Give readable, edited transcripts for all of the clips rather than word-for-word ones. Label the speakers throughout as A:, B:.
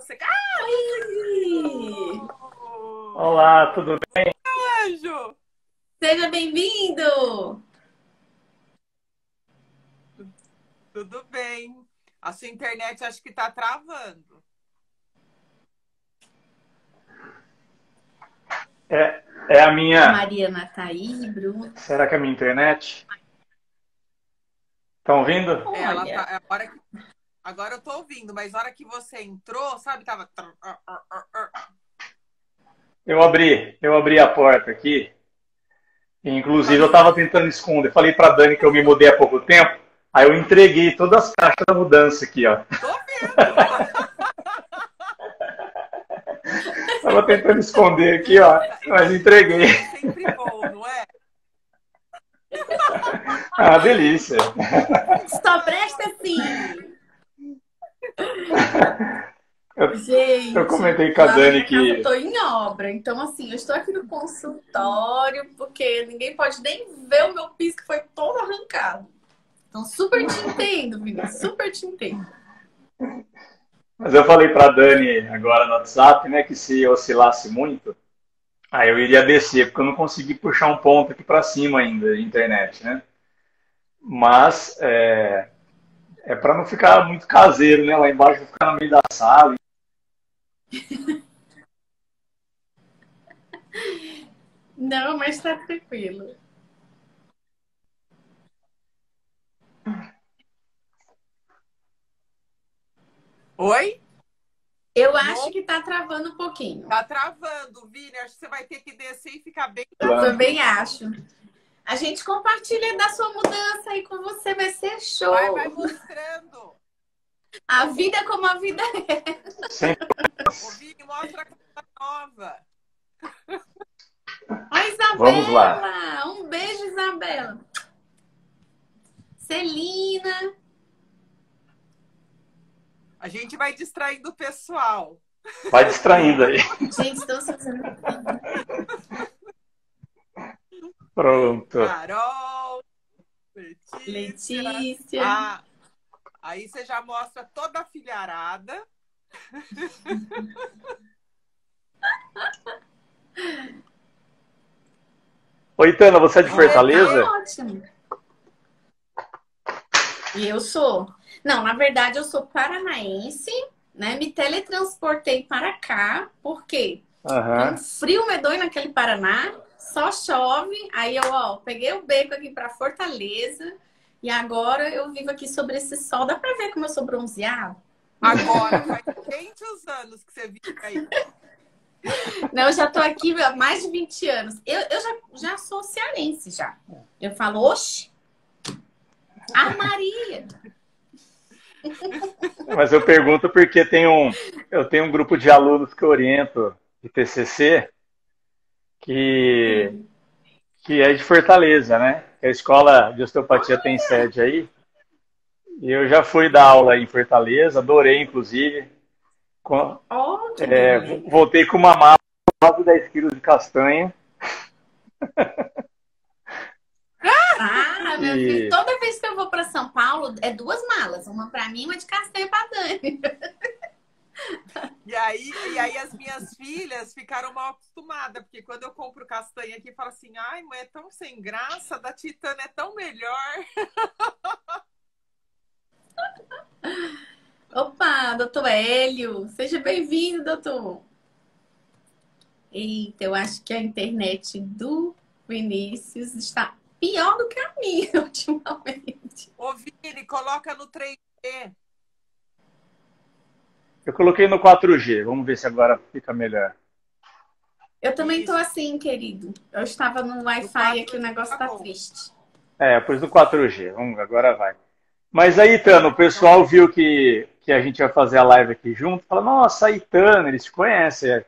A: você. Ah,
B: Oi!
C: Olá, tudo bem?
A: anjo!
B: Seja bem-vindo!
A: Tudo bem. A sua internet acho que tá travando.
C: É a minha.
B: Mariana tá aí, Bruno.
C: Será que é a minha internet? Estão ouvindo?
A: Ela
B: Olha,
A: tá. Agora eu tô ouvindo, mas na hora que você entrou, sabe, tava.
C: Eu abri a porta aqui. Inclusive, eu
A: Pode
C: estava tentando esconder. Falei para Dani que eu me mudei há pouco tempo. Aí eu entreguei todas as caixas da mudança aqui, ó.
A: tô vendo!
C: Tava tentando esconder aqui, ó, mas entreguei.
A: É sempre bom, não é?
C: Ah, delícia.
B: só presta assim!
C: Eu
B: Gente,
C: comentei com a
B: lá na
C: Dani
B: minha casa eu
C: que
B: tô em obra. Então, assim, eu estou aqui no consultório porque ninguém pode nem ver o meu piso que foi todo arrancado. Então, super te entendo, Vinícius. Super te entendo.
C: Mas eu falei para Dani agora no WhatsApp, né, que se oscilasse muito, aí eu iria descer, porque eu não consegui puxar um ponto aqui para cima ainda de internet, né? Mas é para não ficar muito caseiro, né? Lá embaixo eu vou ficar no meio da sala.
B: Não, mas tá tranquilo.
A: Oi?
B: Eu acho
A: Não,
B: que tá travando um pouquinho.
A: tá travando, Vini. Acho que você vai ter que descer e ficar bem
B: Eu
A: na
B: também
A: frente.
B: acho. A gente compartilha da sua mudança aí com você, vai ser
A: Vai
B: show.
A: mostrando.
B: A vida é como a vida é.
C: Sempre.
A: Ô, Vini, mostra a casa nova.
B: Oi,
C: Vamos lá.
B: Isabela! Um beijo, Isabela. Celina.
A: A gente vai distraindo o pessoal.
C: Vai distraindo aí.
B: Gente, estão se fazendo.
C: Pronto.
A: Carol, Letícia.
B: Letícia.
A: Ah, aí você já mostra toda a filharada.
C: Oi, Tana, você é de
B: Tá
C: Fortaleza?
B: ótimo. E eu sou. Não, na verdade, eu sou paranaense, né? Me teletransportei para cá, por quê? Porque um
C: Aham.
B: frio medonho naquele Paraná, só chove. Aí eu, ó, peguei o beco aqui para Fortaleza e agora eu vivo aqui sobre esse sol. Dá para ver como eu sou bronzeada?
A: Agora, faz 500 anos que você vive aí.
B: Não, eu já tô aqui há mais de 20 anos. Eu já sou cearense já. Eu falo, oxe, a Maria.
C: Mas eu pergunto porque eu tenho um grupo de alunos que eu oriento de TCC que,
B: Sim.
C: que é de Fortaleza, né? A escola de osteopatia tem sede aí. E eu já fui dar aula em Fortaleza, adorei, inclusive.
B: Oh, que delícia.
C: Voltei com uma mala de quase 10 quilos de castanha.
B: Ah, meu filho,
C: E,
B: toda vez que eu vou para São Paulo, é duas malas. Uma para mim e uma de castanha para Dani.
A: E aí as minhas filhas ficaram mal acostumadas, porque quando eu compro castanha aqui, falo assim, ai, mãe, é tão sem graça, da Titana é tão melhor.
B: Opa, doutor Hélio. Seja bem-vindo, doutor. Eita, eu acho que a internet do Vinícius está pior do que a minha ultimamente.
A: Ô, Vini, coloca no 3D.
C: eu coloquei no 4G, vamos ver se agora fica melhor.
B: Eu também tô
A: Isso,
B: assim, querido. Eu estava no
A: no
B: Wi-Fi aqui, o
A: 4G
B: negócio
A: tá
B: tá
A: bom.
B: triste.
C: Pus no 4G, agora vai. Mas aí, Tano, o
A: Então,
C: pessoal viu que a gente vai fazer a live aqui junto, fala, nossa, aí, Tano, eles te conhecem,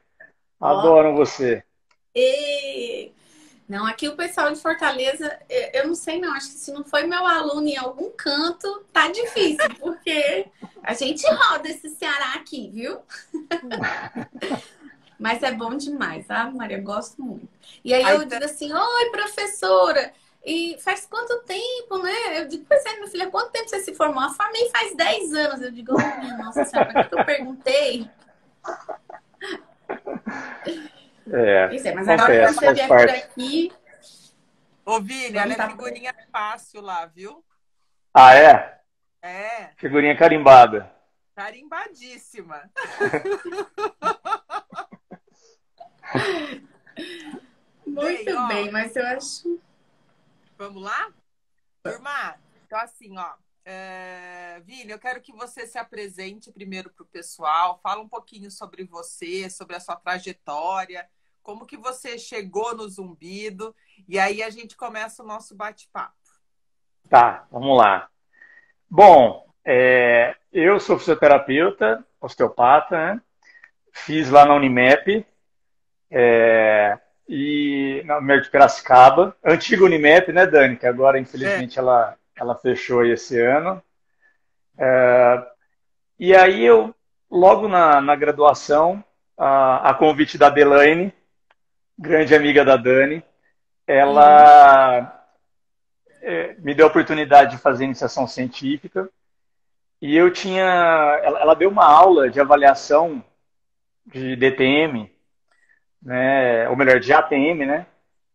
B: Ó,
C: adoram você.
B: e... Não, aqui o pessoal de Fortaleza, eu não sei não, acho que se não foi meu aluno em algum canto, tá difícil, porque a gente roda esse Ceará aqui, viu? Mas é bom demais, sabe, Maria? Eu gosto muito. E aí
A: aí
B: eu digo assim, oi, professora, e faz quanto tempo, né? Eu digo, pois é, minha filha, quanto tempo você se formou? Eu formei faz 10 anos. Eu digo, oh, minha nossa senhora, para que eu perguntei?
C: É,
B: Pois é, mas agora que
C: acontece,
B: você
C: faz
B: vier por
C: parte.
B: aqui,
A: Ô, Vini, ela
B: vamos
A: é
B: estar.
A: figurinha fácil lá, viu?
C: Ah, é?
A: É,
C: Figurinha carimbada.
A: carimbadíssima. Bem,
B: Muito
A: ó,
B: bem, mas eu acho.
A: vamos lá? Turma, então assim, ó, Vini, eu quero que você se apresente primeiro para o pessoal, fala um pouquinho sobre você, sobre a sua trajetória, como que você chegou no Zumbido, e aí a gente começa o nosso bate-papo.
C: Tá, vamos lá. Bom, eu sou fisioterapeuta, osteopata, né? Fiz lá na Unimep, e na Unimed de Piracicaba, antiga Unimep, né, Dani? Que agora,
A: É.
C: infelizmente, ela fechou aí esse ano. E aí logo na graduação, a convite da Delaine, grande amiga da Dani,
B: Uhum.
C: ela me deu a oportunidade de fazer iniciação científica. E eu tinha. Ela deu uma aula de avaliação de DTM, né? Ou melhor, de ATM, né?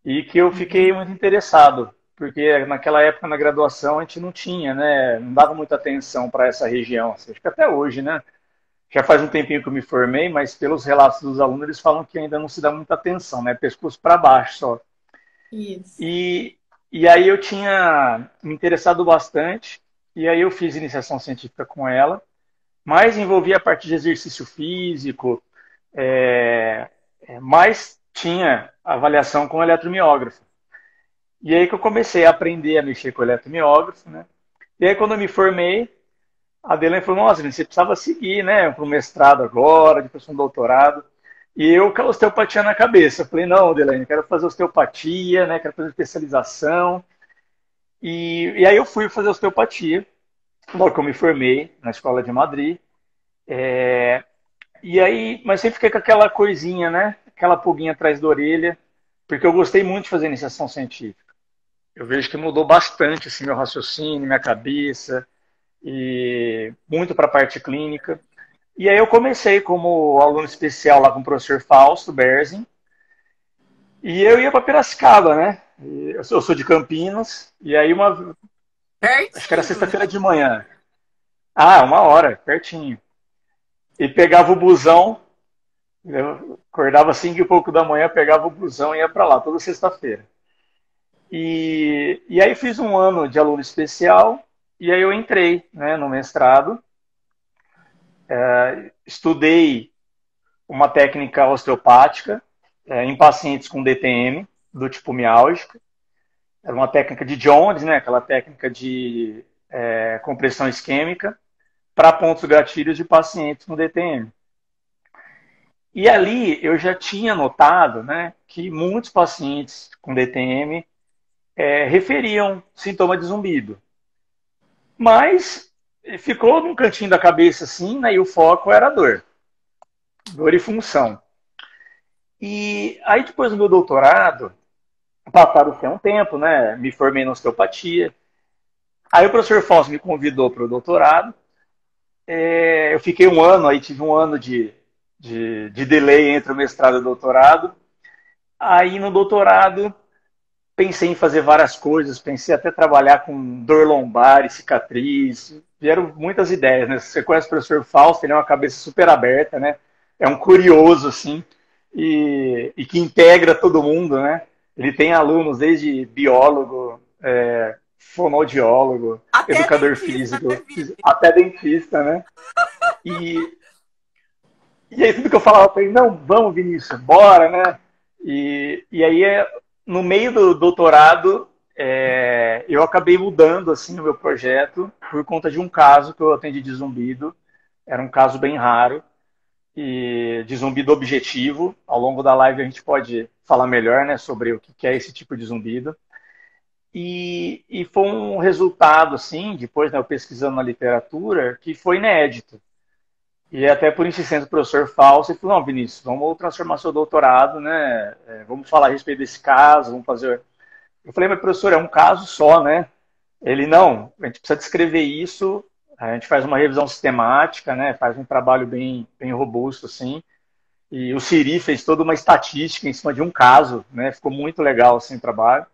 C: E que eu fiquei
B: Uhum.
C: muito interessado, porque naquela época na graduação a gente não tinha, né? Não dava muita atenção para essa região. Assim, acho que até hoje, né? Já faz um tempinho que eu me formei, mas pelos relatos dos alunos eles falam que ainda não se dá muita atenção, né? Pescoço para baixo só.
B: Isso.
C: E, e aí eu tinha me interessado bastante, e aí eu fiz iniciação científica com ela, mas envolvia a parte de exercício físico, mas tinha avaliação com eletromiógrafo. E aí que eu comecei a aprender a mexer com eletromiógrafo, né? E aí quando eu me formei, a Adelaine falou, nossa, você precisava seguir, né, para o mestrado agora, depois um doutorado. E eu com a osteopatia na cabeça. Eu falei, não, Adelaine, quero fazer osteopatia, né, quero fazer especialização. E aí eu fui fazer osteopatia, logo que eu me formei na Escola de Madrid. E aí, mas sempre fiquei com aquela coisinha, né, aquela pulguinha atrás da orelha, porque eu gostei muito de fazer iniciação científica. Eu vejo que mudou bastante assim, meu raciocínio, minha cabeça, e muito para a parte clínica. E aí eu comecei como aluno especial lá com o professor Fausto Berzin. E eu ia para Piracicaba, né? Eu sou de Campinas. E aí acho que era
A: Pertinho,
C: sexta-feira
A: né?
C: de manhã. Ah, 1 hora, pertinho. E pegava o busão. Eu acordava 5 e pouco da manhã, pegava o busão e ia para lá toda sexta-feira. E aí fiz um ano de aluno especial. E aí eu entrei, né, no mestrado. Estudei uma técnica osteopática em pacientes com DTM, do tipo miálgico. Era uma técnica de Jones, né, aquela técnica de compressão isquêmica, para pontos gatilhos de pacientes com DTM. E ali eu já tinha notado, né, que muitos pacientes com DTM referiam sintoma de zumbido. Mas ficou num cantinho da cabeça assim, né, e o foco era dor e função. E aí depois do meu doutorado, passaram-se um tempo, né? Me formei na osteopatia. Aí o professor Fausto me convidou para o doutorado. Eu fiquei um ano, aí tive um ano de delay entre o mestrado e o doutorado. Aí no doutorado pensei em fazer várias coisas, pensei até trabalhar com dor lombar e cicatriz. Vieram muitas ideias, né? Você conhece o professor Fausto, ele é uma cabeça super aberta, né? É um curioso, assim, e que integra todo mundo, né? Ele tem alunos desde biólogo, fonoaudiólogo,
A: Até
C: educador
A: dentista, né,
C: físico,
A: Vini?
C: até dentista, né? E, e aí tudo que eu falava, eu falei, não, vamos, Vinícius, bora, né? E aí, no meio do doutorado, eu acabei mudando, assim, o meu projeto por conta de um caso que eu atendi de zumbido. Era um caso bem raro, e de zumbido objetivo. Ao longo da live a gente pode falar melhor, né, sobre o que é esse tipo de zumbido. E foi um resultado, assim, depois, né, eu pesquisando na literatura, que foi inédito. E até por insistência do professor Fausto, ele falou, não, Vinícius, vamos transformar seu doutorado, né? Vamos falar a respeito desse caso, vamos fazer... Eu falei, mas professor, é um caso só, né? Ele, não, a gente precisa descrever isso A gente faz uma revisão sistemática, né? Faz um trabalho bem robusto, assim. E o Siri fez toda uma estatística em cima de um caso, né? Ficou muito legal assim, o trabalho.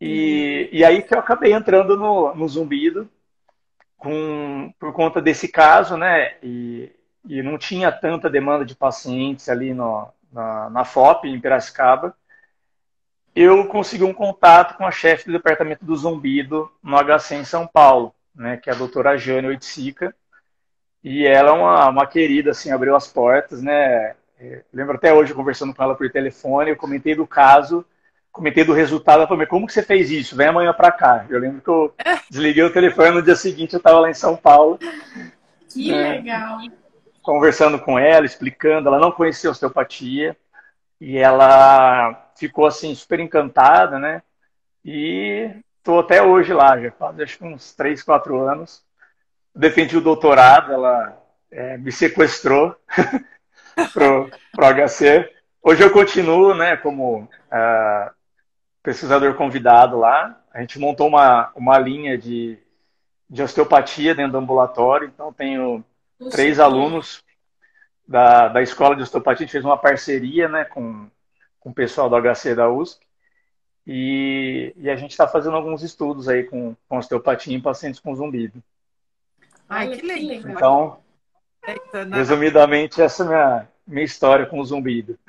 C: E aí que eu acabei entrando no Zumbido por conta desse caso, né? E não tinha tanta demanda de pacientes ali na FOP, em Piracicaba. Eu consegui um contato com a chefe do departamento do Zumbido no HC em São Paulo, né? Que é a doutora Jane Oiticica. E ela é uma querida, assim, abriu as portas, né? Lembro até hoje, conversando com ela por telefone, eu comentei do caso, comentei do resultado, ela falou, mas como que você fez isso? Vem amanhã para cá. Eu lembro que eu desliguei o telefone, no dia seguinte eu estava lá em São Paulo.
B: Que legal.
C: Conversando com ela, explicando, ela não conhecia osteopatia, e ela ficou, assim, super encantada, né? E estou até hoje lá, já faz acho que uns 3, 4 anos. Defendi o doutorado, ela me sequestrou pro HC. Hoje eu continuo, né, como pesquisador convidado lá. A gente montou uma linha de osteopatia dentro do ambulatório, então tenho 3 alunos da escola de osteopatia, a gente fez uma parceria, né, com o pessoal do HC da USP, e a gente está fazendo alguns estudos aí com osteopatia em pacientes com zumbido.
A: Ai, que legal.
C: Então, resumidamente, essa é a minha história com o zumbido.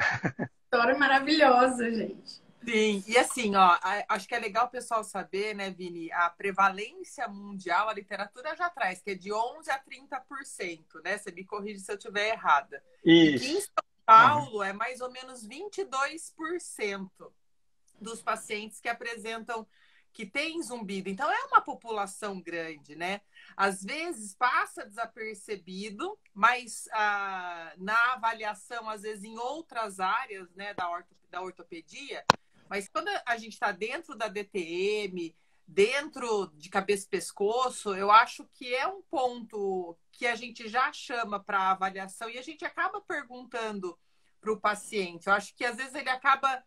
B: História maravilhosa, gente.
A: Sim, e assim, ó, acho que é legal o pessoal saber, né, Vini, a prevalência mundial, a literatura já traz, que é de 11% a 30%, né? Você me corrige se eu estiver errada.
C: Isso.
A: E aqui em São Paulo é mais ou menos 22% dos pacientes que apresentam, que têm zumbido. Então, é uma população grande, né? Às vezes passa desapercebido, mas na avaliação, às vezes em outras áreas, né, da ortopedia, mas quando a gente está dentro da DTM, dentro de cabeça e pescoço, eu acho que é um ponto que a gente já chama para avaliação e a gente acaba perguntando para o paciente. Eu acho que às vezes ele acaba...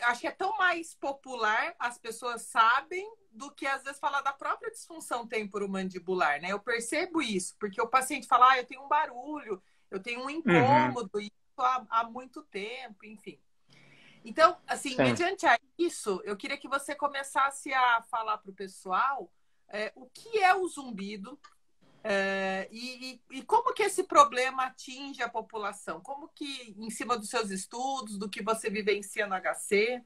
A: acho que é tão mais popular, as pessoas sabem, do que às vezes falar da própria disfunção temporomandibular, né? Eu percebo isso, porque o paciente fala, eu tenho um barulho, eu tenho um incômodo, isso há muito tempo, enfim. Então, assim,
C: Sim.
A: mediante a isso, eu queria que você começasse a falar para o pessoal o que é o zumbido, e como que esse problema atinge a população? Como que, em cima dos seus estudos, do que você vivencia no HC?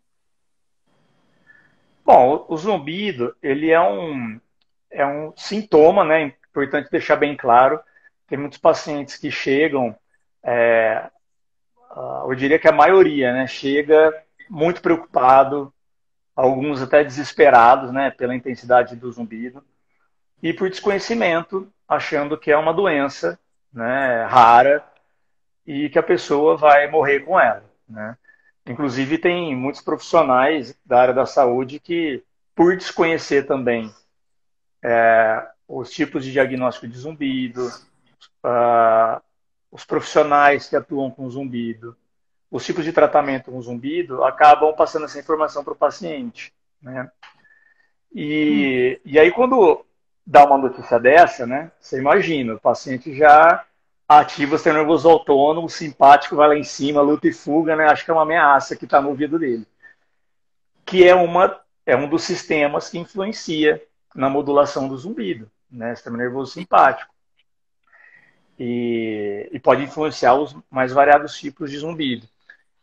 C: Bom, o zumbido, ele é um sintoma, né? Importante deixar bem claro. Tem muitos pacientes que chegam, eu diria que a maioria, né? Chega muito preocupado, alguns até desesperados, né? Pela intensidade do zumbido. E por desconhecimento, achando que é uma doença, né, rara e que a pessoa vai morrer com ela, né? Inclusive tem muitos profissionais da área da saúde que, por desconhecer também os tipos de diagnóstico de zumbido, os profissionais que atuam com zumbido, os tipos de tratamento com zumbido, acabam passando essa informação para o paciente, né? E aí quando dá uma notícia dessa, né? Você imagina, o paciente já ativa o sistema nervoso autônomo, o simpático vai lá em cima, luta e fuga, né? Acho que é uma ameaça que está no ouvido dele. Que é um dos sistemas que influencia na modulação do zumbido, né? Sistema nervoso simpático. E pode influenciar os mais variados tipos de zumbido.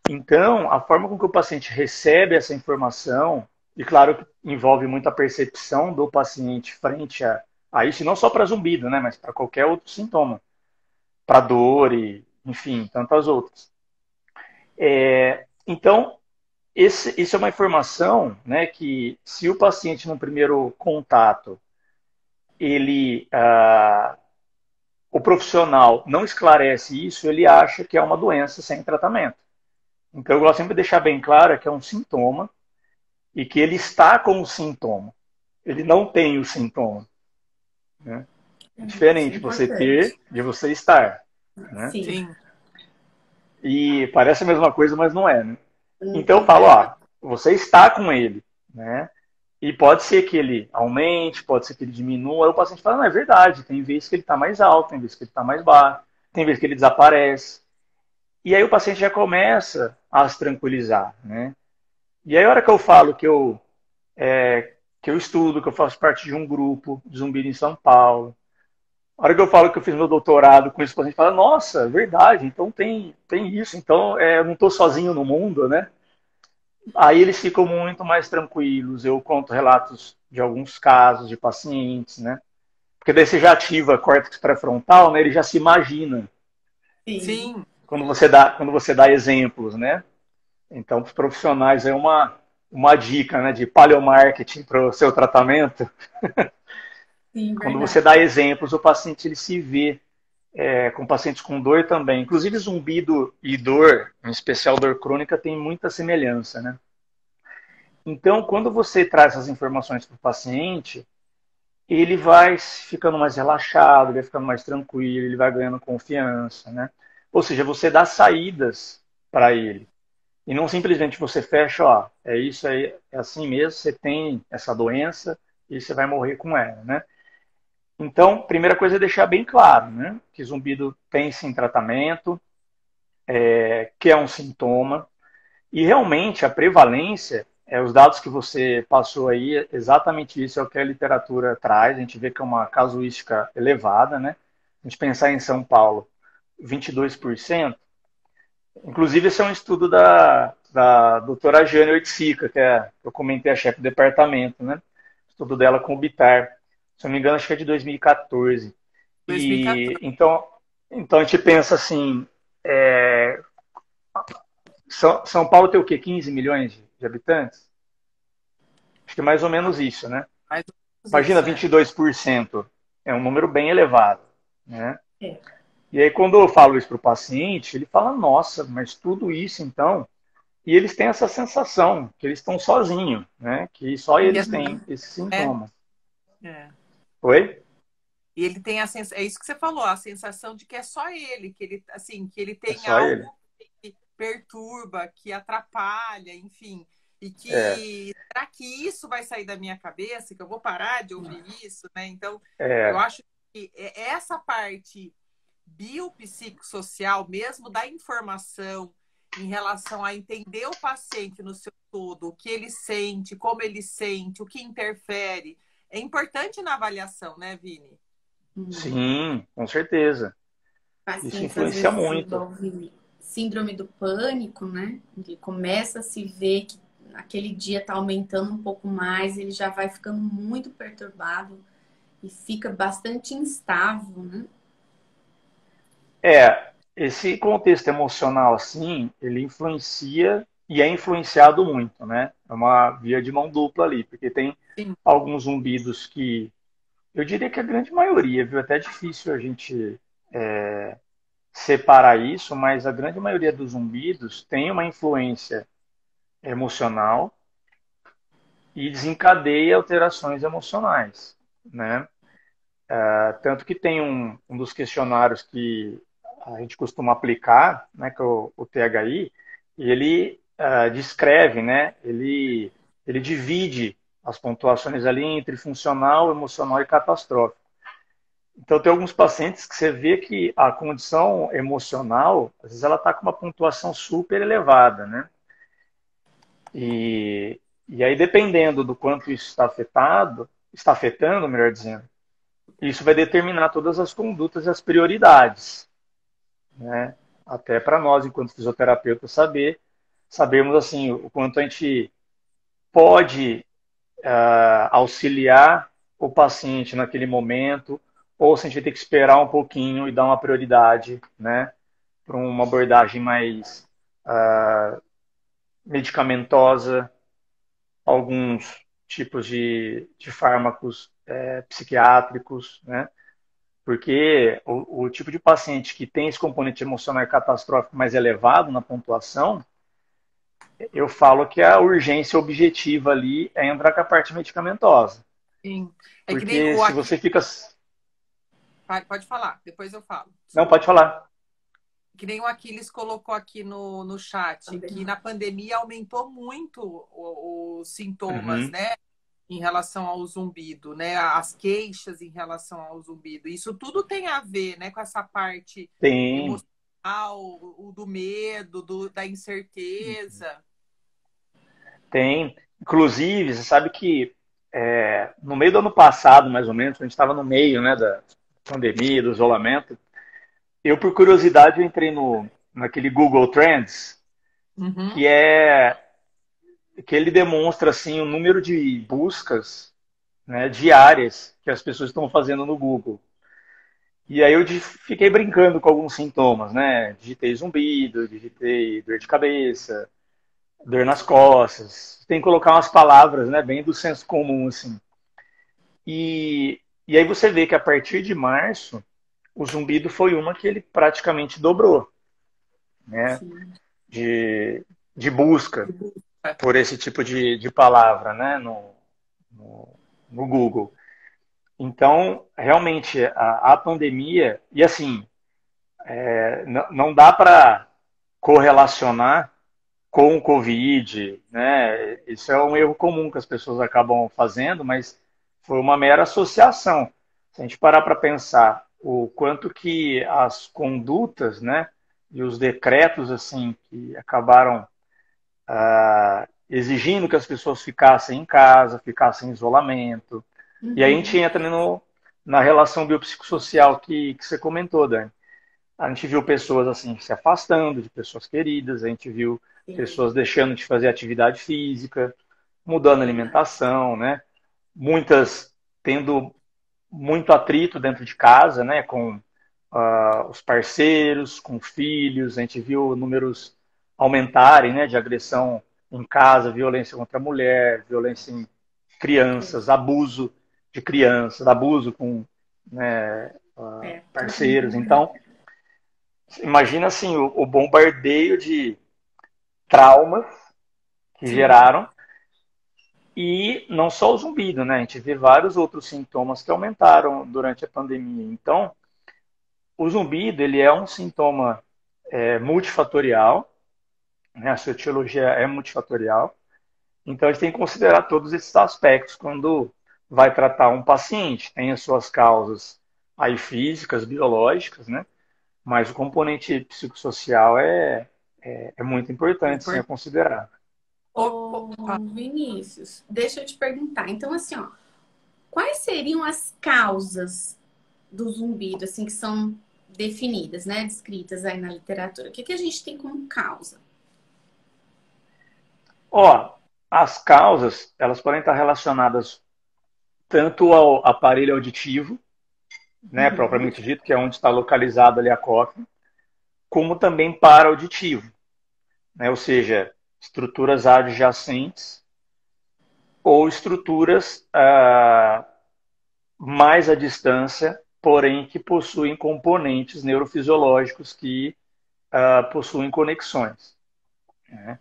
C: Então, a forma com que o paciente recebe essa informação, e claro que envolve muita percepção do paciente frente a isso, e não só para zumbido, né, mas para qualquer outro sintoma, para dor e, enfim, tantas outras. Então, isso é uma informação, né, que se o paciente no primeiro contato, o profissional não esclarece isso, ele acha que é uma doença sem tratamento. Então, eu gosto sempre de deixar bem claro que é um sintoma e que ele está com o sintoma. Ele não tem o sintoma. Né? É diferente você ter de você estar. Né?
A: Sim.
C: E parece a mesma coisa, mas não é. Né? Então, eu falo, você está com ele. Né? E pode ser que ele aumente, pode ser que ele diminua. Aí o paciente fala, não, é verdade, tem vezes que ele está mais alto, tem vezes que ele está mais baixo, tem vezes que ele desaparece. E aí o paciente já começa a se tranquilizar, né? E aí a hora que eu falo que eu estudo, que eu faço parte de um grupo de zumbi em São Paulo, a hora que eu falo que eu fiz meu doutorado com isso, o paciente fala, nossa, é verdade, então tem isso, então eu não estou sozinho no mundo, né? Aí eles ficam muito mais tranquilos, eu conto relatos de alguns casos de pacientes, né? Porque daí você já ativa córtex pré-frontal, né? Ele já se imagina
B: Sim.
A: Sim.
C: quando você dá exemplos, né? Então, para os profissionais, é uma dica, né, de paleomarketing para o seu tratamento.
B: Sim,
C: Quando
B: verdade.
C: você dá exemplos, o paciente ele se vê com pacientes com dor também. Inclusive, zumbido e dor, em especial dor crônica, tem muita semelhança, né? Então, quando você traz essas informações para o paciente, ele vai ficando mais relaxado, ele vai ficando mais tranquilo, ele vai ganhando confiança, né? Ou seja, você dá saídas para ele. E não simplesmente você fecha, ó, é isso aí, é assim mesmo, você tem essa doença e você vai morrer com ela, né? Então, primeira coisa é deixar bem claro, né? Que zumbido tem sim tratamento, que é um sintoma, e realmente a prevalência, os dados que você passou aí, exatamente isso é o que a literatura traz, a gente vê que é uma casuística elevada, né? A gente pensar em São Paulo, 22%, inclusive, esse é um estudo da doutora Jane Oiticica, eu comentei, a chefe do departamento, né? Estudo dela com o Bitar. Se eu não me engano, acho que é de 2014.
A: 2014.
C: E então a gente pensa assim, São Paulo tem o quê? 15 milhões de habitantes? Acho que é mais ou menos isso, né?
A: Mais ou menos
C: Imagina
A: isso, é.
C: 22%. É um número bem elevado, né?
B: É.
C: E aí, quando eu falo isso para o paciente, ele fala, nossa, mas tudo isso, então... E eles têm essa sensação que eles estão sozinhos, né? Que só
A: Que
C: eles
A: é,
C: têm esse
A: é,
C: sintoma.
A: é.
C: Oi?
A: E ele tem é isso que você falou, a sensação de que é só ele, que ele, assim, que ele
C: É
A: tem
C: só ele.
A: algo que perturba, que atrapalha, enfim. E
C: É,
A: que será que isso vai sair da minha cabeça? Que eu vou parar de ouvir isso, né? Então, eu
C: é,
A: acho que essa parte biopsicossocial mesmo da informação em relação a entender o paciente no seu todo, o que ele sente, como ele sente, o que interfere, é importante na avaliação, né, Vini?
B: Uhum.
C: sim, com certeza. Isso
B: Pacientes às
C: influencia
B: vezes
C: muito.
B: desenvolvem síndrome do pânico, né? Ele começa a se ver que aquele dia está aumentando um pouco mais, ele já vai ficando muito perturbado e fica bastante instável, né?
C: Esse contexto emocional, assim, ele influencia e é influenciado muito, né? É uma via de mão dupla ali, porque tem
A: Sim,
C: alguns zumbidos que, eu diria que a grande maioria, viu? Até difícil a gente separar isso, mas a grande maioria dos zumbidos tem uma influência emocional e desencadeia alterações emocionais, né? Tanto que tem um dos questionários que a gente costuma aplicar, né, que é o THI, e ele descreve, né, ele divide as pontuações ali entre funcional, emocional e catastrófico. Então, tem alguns pacientes que você vê que a condição emocional, às vezes ela está com uma pontuação super elevada, né? E aí, dependendo do quanto isso está afetando, melhor dizendo, isso vai determinar todas as condutas e as prioridades, né? Até para nós, enquanto fisioterapeutas, sabermos assim o quanto a gente pode auxiliar o paciente naquele momento, ou se a gente vai ter que esperar um pouquinho e dar uma prioridade, né, para uma abordagem mais medicamentosa, alguns tipos de fármacos psiquiátricos, né? Porque o tipo de paciente que tem esse componente emocional catastrófico mais elevado na pontuação, eu falo que a urgência objetiva ali é entrar com a parte medicamentosa.
A: sim. É que nem
C: Porque
A: o
C: se
A: aqui.
C: você fica.
A: Pode falar, depois eu falo.
C: Não, pode
A: Desculpa.
C: falar.
A: Que nem o Aquiles colocou aqui no chat, que na pandemia aumentou muito os sintomas,
C: Uhum.
A: né? em relação ao zumbido, né? As queixas em relação ao zumbido. Isso tudo tem a ver, né, com essa parte
C: Tem,
A: emocional, o do medo, da incerteza.
C: tem. Inclusive, você sabe que no meio do ano passado, mais ou menos, a gente estava no meio, né, da pandemia, do isolamento, eu, por curiosidade, eu entrei naquele Google Trends,
A: Uhum.
C: que é que ele demonstra assim o número de buscas, né, diárias que as pessoas estão fazendo no Google. E aí eu fiquei brincando com alguns sintomas, né? Digitei zumbido, digitei dor de cabeça, dor nas costas. Tem que colocar umas palavras, né, bem do senso comum, assim. E aí você vê que a partir de março, o zumbido foi uma que ele praticamente dobrou, né?
B: Sim.
C: De, de busca por esse tipo de palavra, né? No, no Google. Então, realmente, a pandemia, e assim, não dá para correlacionar com o Covid, né? Isso é um erro comum que as pessoas acabam fazendo, mas foi uma mera associação. Se a gente parar para pensar o quanto que as condutas, né, e os decretos assim que acabaram exigindo que as pessoas ficassem em casa, ficassem em isolamento, e aí a gente
B: Uhum.
C: entra na relação biopsicossocial que você comentou, Dani. A gente viu pessoas assim se afastando de pessoas queridas, a gente viu
B: Sim,
C: pessoas deixando de fazer atividade física, mudando a
B: verdade.
C: alimentação, né? Muitas tendo muito atrito dentro de casa, né? Com os parceiros, com filhos. A gente viu números aumentarem, né? De agressão em casa, violência contra a mulher, violência em crianças, abuso de crianças, abuso com, né,
B: Tudo
C: parceiros.
B: muito.
C: Então, imagina assim o bombardeio de traumas que
B: Sim,
C: geraram e não só o zumbido, né? A gente vê vários outros sintomas que aumentaram durante a pandemia. Então, o zumbido ele é um sintoma multifatorial, né? A sua etiologia é multifatorial. Então, a gente tem que considerar todos esses aspectos quando vai tratar um paciente. Tem as suas causas aí físicas, biológicas, né? Mas o componente psicossocial é muito importante, sim, a considerar.
B: Ô, Vinícius, deixa eu te perguntar. Então, assim, ó, quais seriam as causas do zumbido, assim, que são definidas, né, descritas aí na literatura? O que que a gente tem como causa?
C: Ó, as causas, elas podem estar relacionadas tanto ao aparelho auditivo, né,
B: Uhum.
C: propriamente dito, que é onde está localizado ali a cóclea, como também para-auditivo, né, ou seja, estruturas adjacentes ou estruturas mais à distância, porém que possuem componentes neurofisiológicos que possuem conexões. Né.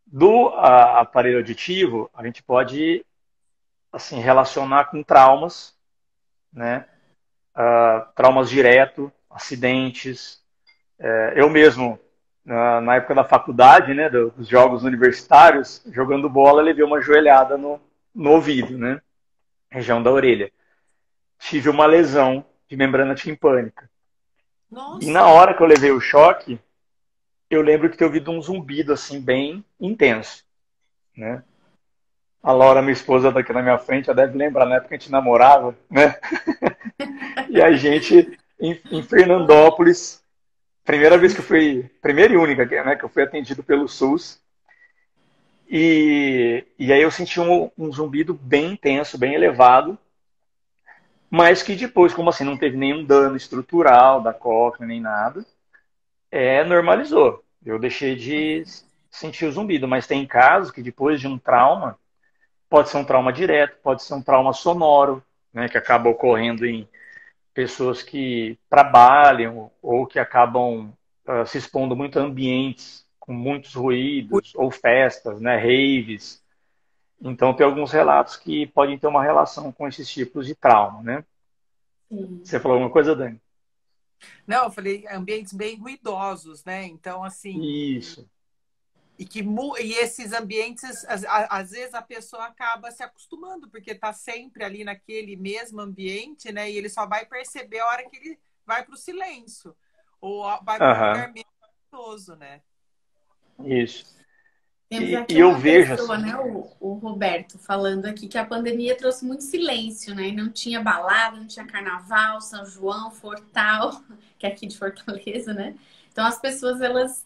C: Do aparelho auditivo, a gente pode assim relacionar com traumas, né? Traumas direto, acidentes. Eu mesmo, na época da faculdade, né, dos jogos universitários, jogando bola, levei uma joelhada no ouvido, né? Região da orelha. Tive uma lesão de membrana timpânica. E na
A: Nossa,
C: hora que eu levei o choque, eu lembro que ter ouvido um zumbido assim bem intenso, né? A Laura, minha esposa, daqui na minha frente, já deve lembrar, na época a gente namorava, né? E a gente, em Fernandópolis, primeira vez que eu fui, primeira e única, né, que eu fui atendido pelo SUS, e aí eu senti um zumbido bem intenso, bem elevado, mas que depois, como assim, não teve nenhum dano estrutural da cóclea, nem nada, normalizou. Eu deixei de sentir o zumbido, mas tem casos que depois de um trauma, pode ser um trauma direto, pode ser um trauma sonoro, né, que acaba ocorrendo em pessoas que trabalham ou que acabam se expondo muito a ambientes com muitos ruídos ou festas, né, raves. Então, tem alguns relatos que podem ter uma relação com esses tipos de trauma, né?
B: Sim.
C: Você falou alguma coisa, Dani?
A: não, eu falei ambientes bem ruidosos, né? Então, assim,
C: Isso.
A: E esses ambientes, às vezes a pessoa acaba se acostumando, porque está sempre ali naquele mesmo ambiente, né? E ele só vai perceber a hora que ele vai para o silêncio, ou vai para um
C: Aham,
A: lugar menos gostoso, né?
C: isso.
B: Temos
C: E
B: aqui
C: eu
B: uma
C: vejo
B: pessoa,
C: assim,
B: né, o Roberto, falando aqui que a pandemia trouxe muito silêncio, né? E não tinha balada, não tinha carnaval, São João, Fortal, que é aqui de Fortaleza, né? Então as pessoas, elas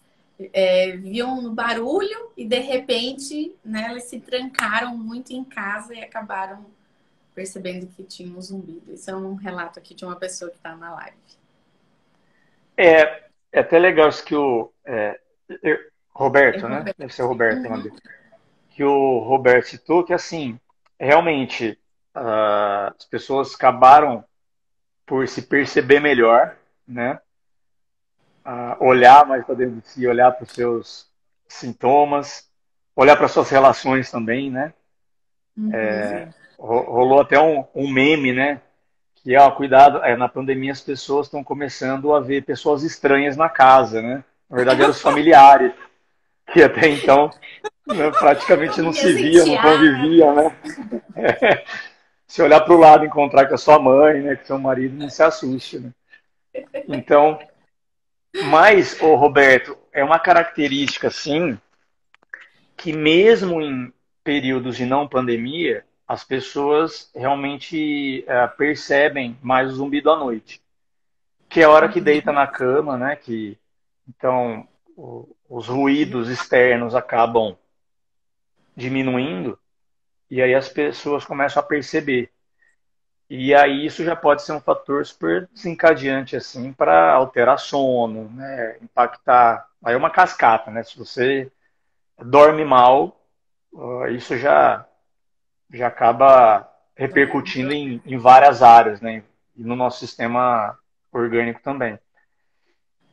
B: viam no barulho e de repente, né, elas se trancaram muito em casa e acabaram percebendo que tinha um zumbido. Isso é um relato aqui de uma pessoa que está na live.
C: é até legal isso que
B: É
C: Roberto, né?
B: Roberto.
C: Deve ser o Roberto, o nome
B: Uhum,
C: dele. Que o Roberto citou, que assim, realmente as pessoas acabaram por se perceber melhor, né? Olhar mais para dentro de si, olhar para os seus sintomas, olhar para suas relações também, né?
B: uhum.
A: Sim.
C: Rolou até um meme, né? Que, cuidado, na pandemia as pessoas estão começando a ver pessoas estranhas na casa, né? Na verdade, eram os familiares, que até então, né, praticamente não se
B: Minhas
C: via, não
B: enteadas.
C: convivia, né? Se olhar para o lado e encontrar com a sua mãe, né, com seu marido, não se assuste, né? Então, mas, ô Roberto, é uma característica, assim, que mesmo em períodos de não pandemia, as pessoas realmente percebem mais o zumbido à noite, que é a hora que deita na cama, né? Que então os ruídos externos acabam diminuindo e aí as pessoas começam a perceber. E aí isso já pode ser um fator super desencadeante assim para alterar sono, né? Impactar. Aí é uma cascata, né? Se você dorme mal, isso já acaba repercutindo em várias áreas, né? E no nosso sistema orgânico também.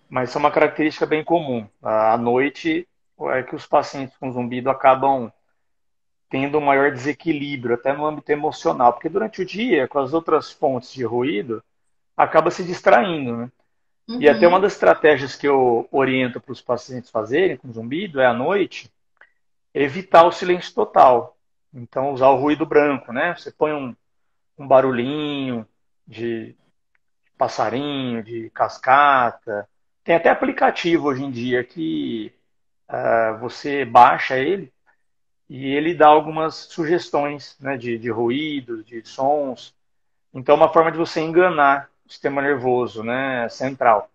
C: Mas isso é uma característica bem comum. À noite é que os pacientes com zumbido acabam tendo um maior desequilíbrio, até no âmbito emocional, porque durante o dia, com as outras fontes de ruído, acaba se distraindo, né? E até uma
B: Uhum.
C: das estratégias que eu oriento para os pacientes fazerem com zumbido é à noite evitar o silêncio total. Então, usar o ruído branco, né? Você põe um barulhinho de passarinho, de cascata. Tem até aplicativo hoje em dia que você baixa ele e ele dá algumas sugestões, né, de ruídos, de sons. Então, é uma forma de você enganar o sistema nervoso, né, central.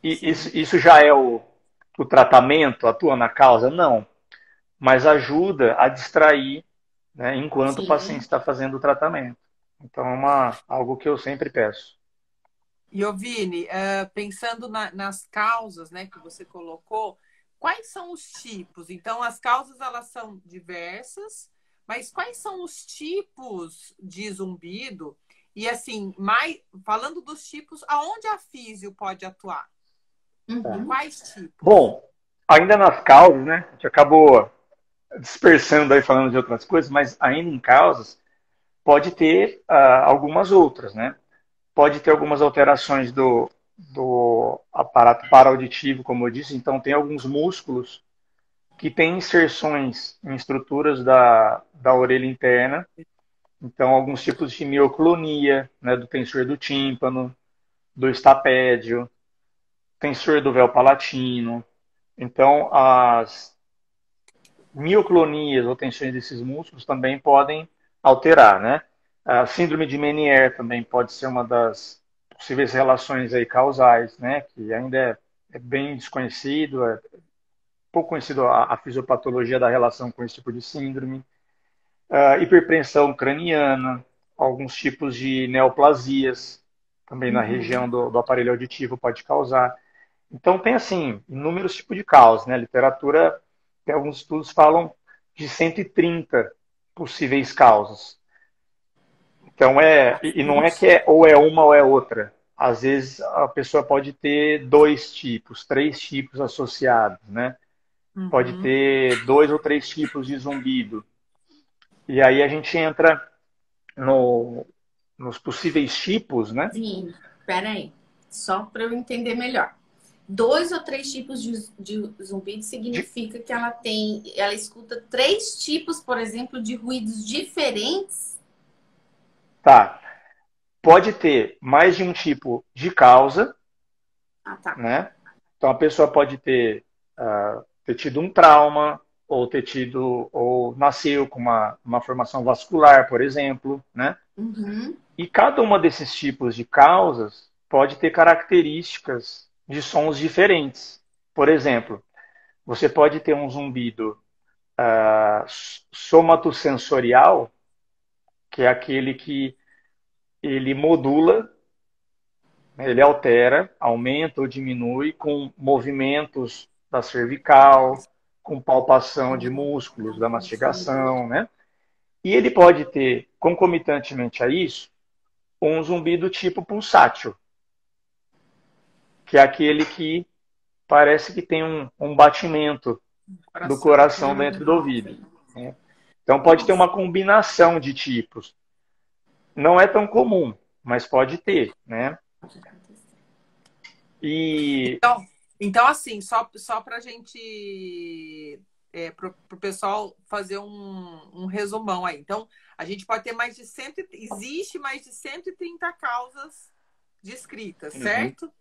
C: E
B: Sim,
C: isso já é o tratamento? Atua na causa? Não. Mas ajuda a distrair, né, enquanto o paciente
B: sim.
C: está fazendo o tratamento. Então, é algo que eu sempre peço.
A: E, ô, Vini, pensando nas causas, né, que você colocou, quais são os tipos? Então, as causas elas são diversas, mas quais são os tipos de zumbido? E assim, falando dos tipos, aonde a físio pode atuar?
B: Uhum.
A: Quais tipos?
C: Bom, ainda nas causas, né? A gente acabou dispersando aí falando de outras coisas, mas ainda em causas pode ter algumas outras, né? Pode ter algumas alterações do aparato parauditivo, como eu disse, então tem alguns músculos que têm inserções em estruturas da orelha interna, então alguns tipos de mioclonia, né, do tensor do tímpano, do estapédio, tensor do véu palatino. Então, as mioclonias ou tensões desses músculos também podem alterar, né? A síndrome de Meniere também pode ser uma das possíveis relações aí causais, né? Que ainda é bem desconhecido, é pouco conhecido a fisiopatologia da relação com esse tipo de síndrome. Hipertensão craniana, alguns tipos de neoplasias, também na região
B: Uhum.
C: do aparelho auditivo pode causar. Então tem assim inúmeros tipos de causas, né? A literatura tem alguns estudos que falam de 130 possíveis causas. Então e não é que
B: Bastante.
C: ou é uma ou é outra. Às vezes a pessoa pode ter dois tipos, três tipos associados, né? Pode
A: Uhum.
C: ter dois ou três tipos de zumbido. E aí a gente entra no, nos possíveis tipos, né?
B: Vini, peraí. Só para eu entender melhor. 2 ou 3 tipos de zumbido significa que ela escuta 3 tipos, por exemplo, de ruídos diferentes?
C: Tá. Pode ter mais de um tipo de causa,
B: Ah, tá.
C: né? Então a pessoa pode ter tido um trauma, ou nasceu com uma formação vascular, por exemplo, né?
B: Uhum.
C: E cada uma desses tipos de causas pode ter características de sons diferentes. Por exemplo, você pode ter um zumbido somatosensorial, que é aquele que ele modula, né, ele altera, aumenta ou diminui com movimentos da cervical, com palpação de músculos da mastigação, né? E ele pode ter, concomitantemente a isso, um zumbido tipo pulsátil, que é aquele que parece que tem um batimento do coração dentro do ouvido, né? Então pode ter uma combinação de tipos. Não é tão comum, mas pode ter, né? E
A: Então assim, só para a gente, para o pessoal fazer um resumão aí. Então, a gente pode ter existe mais de 130 causas descritas, certo?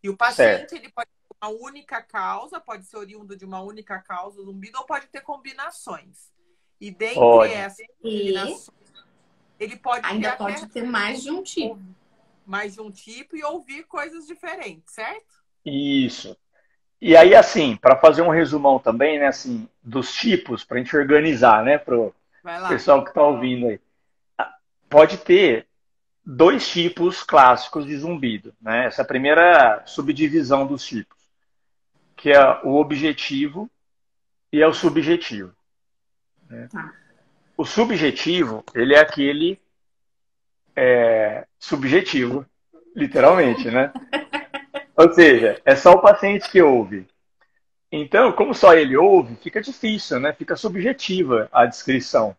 A: E o paciente,
C: certo.
A: ele pode ter uma única causa, pode ser oriundo de uma única causa, zumbido, ou pode ter combinações. E dentre
C: Pode.
A: essas combinações, ele pode
B: Ainda pode ter mais de um tipo.
A: Mais de um tipo e ouvir coisas diferentes, certo?
C: Isso. E aí, assim, para fazer um resumão também, né, assim, dos tipos, para a gente organizar, né, para o
A: Vai lá.
C: pessoal que está ouvindo aí. Pode ter 2 tipos clássicos de zumbido, né? Essa é a primeira subdivisão dos tipos, que é o objetivo e é o subjetivo, né? O subjetivo, ele é aquele subjetivo, literalmente, né? Ou seja, é só o paciente que ouve. Então, como só ele ouve, fica difícil, né? Fica subjetiva a descrição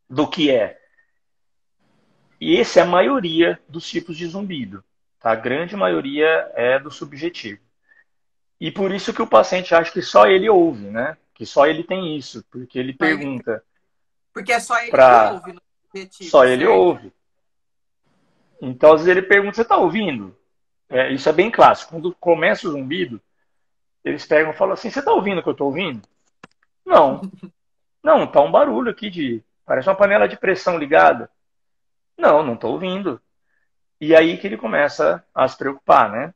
C: do que é. E essa é a maioria dos tipos de zumbido. Tá? A grande maioria é do subjetivo. E por isso que o paciente acha que só ele ouve, né? Que só ele tem isso, porque ele pergunta.
A: Porque é só ele que ouve no subjetivo,
C: só ele
A: certo?
C: ouve. Então, às vezes ele pergunta, você está ouvindo? Isso é bem clássico. Quando começa o zumbido, eles pegam e falam assim, você está ouvindo o que eu estou ouvindo? Não. Não, tá um barulho aqui parece uma panela de pressão ligada. Não, não estou ouvindo. E aí que ele começa a se preocupar, né?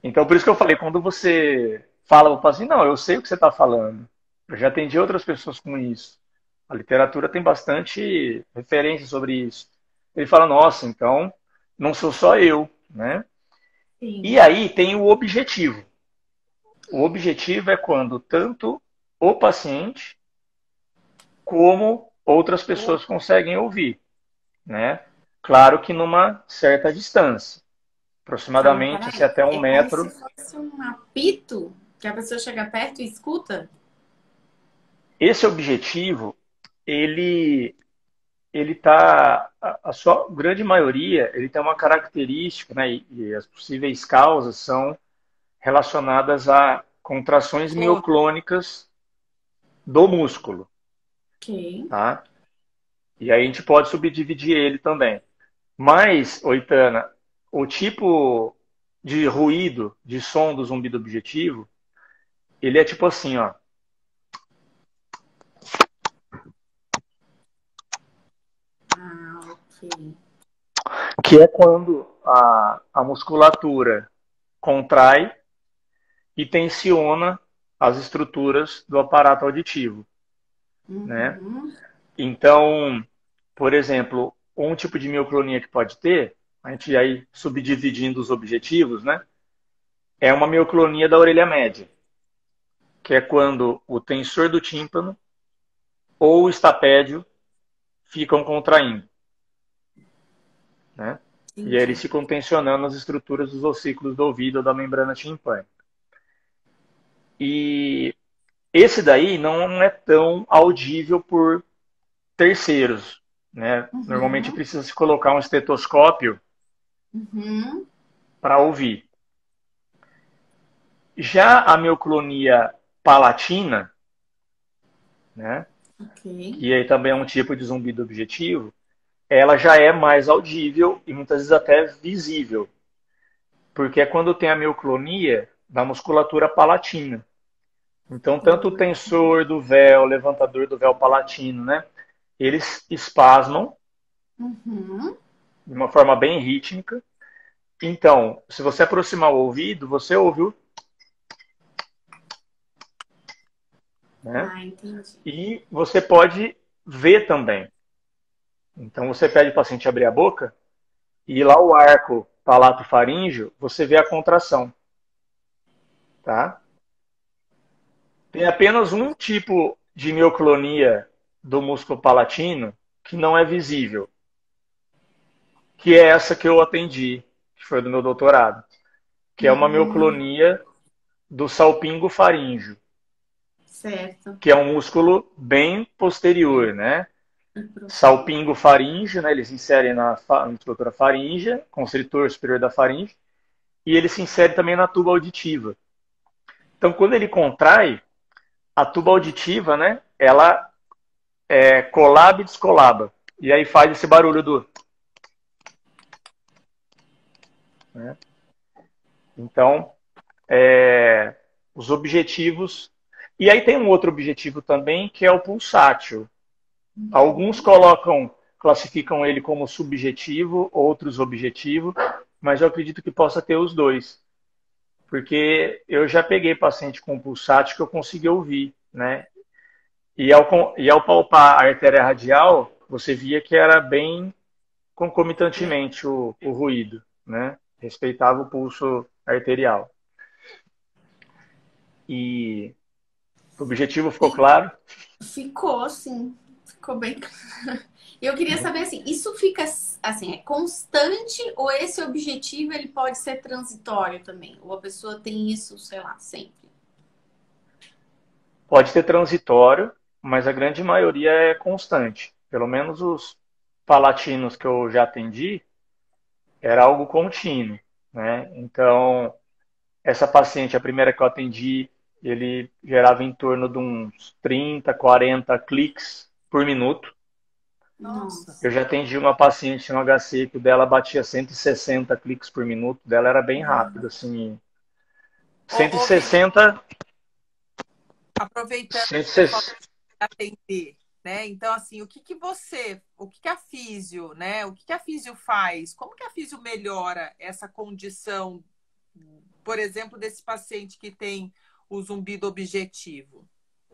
C: Então, por isso que eu falei, quando você fala, eu falo assim, não, eu sei o que você está falando. Eu já atendi outras pessoas com isso. A literatura tem bastante referência sobre isso. Ele fala, nossa, então não sou só eu, né?
B: Sim.
C: E aí tem o objetivo. O objetivo é quando tanto o paciente como outras pessoas conseguem ouvir, né? Claro que numa certa distância. Aproximadamente assim, até 1 metro.
B: É como se fosse um apito que a pessoa chega perto e escuta?
C: Esse objetivo, ele tá, a sua grande maioria, ele tem uma característica, né, e as possíveis causas são relacionadas a contrações mioclônicas do músculo.
B: Ok.
C: Tá? E aí a gente pode subdividir ele também. Mas, Oitana, o tipo de ruído, de som do zumbido objetivo, ele é tipo assim, ó.
B: Ok.
C: Que é quando a musculatura contrai e tensiona as estruturas do aparato auditivo, né? Então, por exemplo, um tipo de mioclonia que pode ter, a gente aí subdividindo os objetivos, né? É uma mioclonia da orelha média, que é quando o tensor do tímpano ou o estapédio ficam contraindo, né? E aí eles ficam tensionando as estruturas dos ossículos do ouvido ou da membrana timpânica. E esse daí não é tão audível por terceiros, né? Normalmente precisa se colocar um estetoscópio para ouvir. Já a mioclonia palatina, né,
B: Ok.
C: que aí também é um tipo de zumbido objetivo, ela já é mais audível e muitas vezes até visível, porque é quando tem a mioclonia da musculatura palatina. Então, tanto o tensor do véu, o levantador do véu palatino, né, eles espasmam
B: Uhum.
C: de uma forma bem rítmica. Então, se você aproximar o ouvido, você ouve o, né?
B: Ah, entendi.
C: E você pode ver também. Então, você pede o paciente abrir a boca e lá o arco palato-faríngeo, você vê a contração, tá? Tem apenas um tipo de mioclonia do músculo palatino que não é visível, que é essa que eu atendi, que foi do meu doutorado, que é uma
B: Hum,
C: mioclonia do salpingo faríngeo,
B: certo.
C: que é um músculo bem posterior, né?
B: E profundo.
C: Salpingo faríngeo, né? Eles inserem na musculatura faríngea, constritor superior da faringe, e ele se insere também na tuba auditiva. Então, quando ele contrai, a tuba auditiva, né? Ela colaba e descolaba. E aí faz esse barulho do. Né? Então, os objetivos. E aí tem um outro objetivo também, que é o pulsátil. Alguns classificam ele como subjetivo, outros objetivo, mas eu acredito que possa ter os dois. Porque eu já peguei paciente com pulsátil que eu consegui ouvir, né? E ao palpar a artéria radial, você via que era bem concomitantemente o ruído, né? Respeitava o pulso arterial. E o objetivo ficou
B: E
C: claro?
B: ficou, sim. Ficou bem claro. Eu queria saber assim, isso fica assim, é constante ou esse objetivo ele pode ser transitório também? Ou a pessoa tem isso, sei lá, sempre?
C: Pode ser transitório, mas a grande maioria é constante. Pelo menos os palatinos que eu já atendi, era algo contínuo, né? Então, essa paciente, a primeira que eu atendi, ele gerava em torno de uns 30, 40 cliques por minuto.
A: Nossa.
C: Eu já atendi uma paciente no HC que o dela batia 160 cliques por minuto, dela era bem rápido, assim.
A: Vini,
C: 160,
A: aproveitando que você falou
C: 160.
A: de atender, né? Então, assim, o que que a físio, né? O que que a físio faz? Como que a físio melhora essa condição, por exemplo, desse paciente que tem o zumbido objetivo?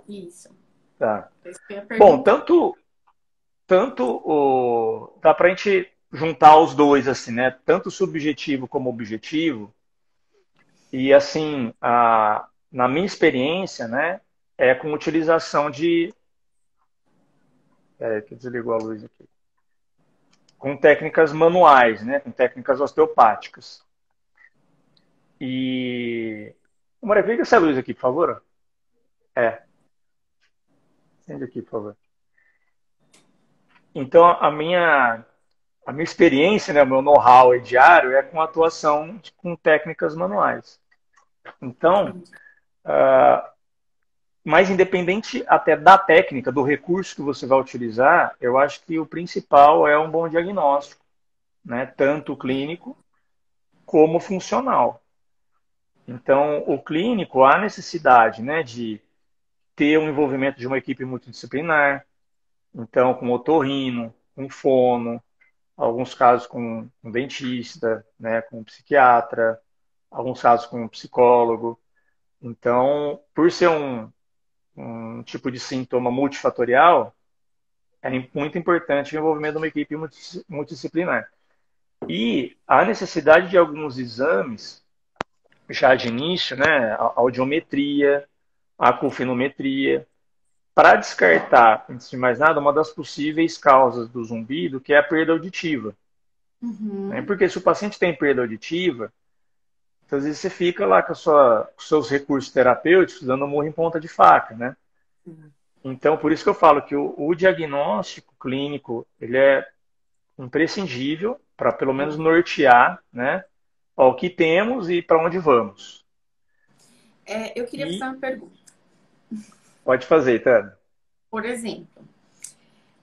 B: Isso.
C: Tá.
B: Isso que eu ia
C: Bom,
B: perguntar.
C: tanto dá pra gente juntar os dois, assim, né? Tanto subjetivo como objetivo. E, assim, na minha experiência, né? É com utilização de. Peraí, que desligou a luz aqui. Com técnicas manuais, né? Com técnicas osteopáticas. E. Maria, liga essa luz aqui, por favor. É, acende aqui, por favor. Então, a minha experiência, né, o meu know-how diário é com atuação com técnicas manuais. Então, mas independente até da técnica, do recurso que você vai utilizar, eu acho que o principal é um bom diagnóstico, né, tanto clínico como funcional. Então, o clínico, há necessidade, né, de ter um envolvimento de uma equipe multidisciplinar, então com otorrino, com fono, alguns casos com um dentista, né, com um psiquiatra, alguns casos com um psicólogo. Então, por ser um tipo de sintoma multifatorial, é muito importante o envolvimento de uma equipe multidisciplinar. E a necessidade de alguns exames, já de início, né, a audiometria, a acufinometria, para descartar, antes de mais nada, uma das possíveis causas do zumbido, que é a perda auditiva. Né?
B: Uhum.
C: Porque se o paciente tem perda auditiva, às vezes você fica lá com os seus recursos terapêuticos dando murro em ponta de faca, né? Então, por isso que eu falo que o diagnóstico clínico, ele é imprescindível para pelo menos nortear, né, ó, o que temos e para onde vamos.
B: eu queria fazer
C: E
B: uma pergunta.
C: pode fazer, Tana.
B: Por exemplo,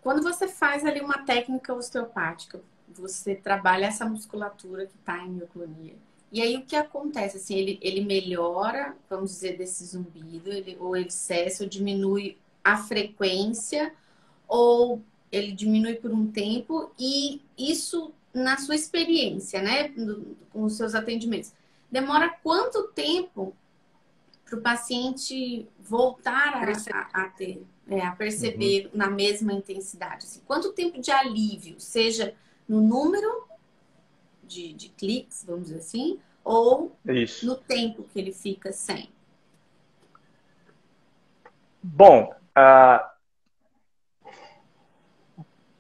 B: quando você faz ali uma técnica osteopática, você trabalha essa musculatura que está em mioclonia. E aí o que acontece? Assim, ele melhora, vamos dizer, desse zumbido, ou ele cessa, ou diminui a frequência, ou ele diminui por um tempo, e isso, na sua experiência, né, com os seus atendimentos, demora quanto tempo para o paciente voltar a
C: Uhum.
B: perceber na mesma intensidade? Assim, quanto tempo de alívio, seja no número de cliques, vamos dizer assim, ou
C: Isso.
B: no tempo que ele fica sem?
C: Bom,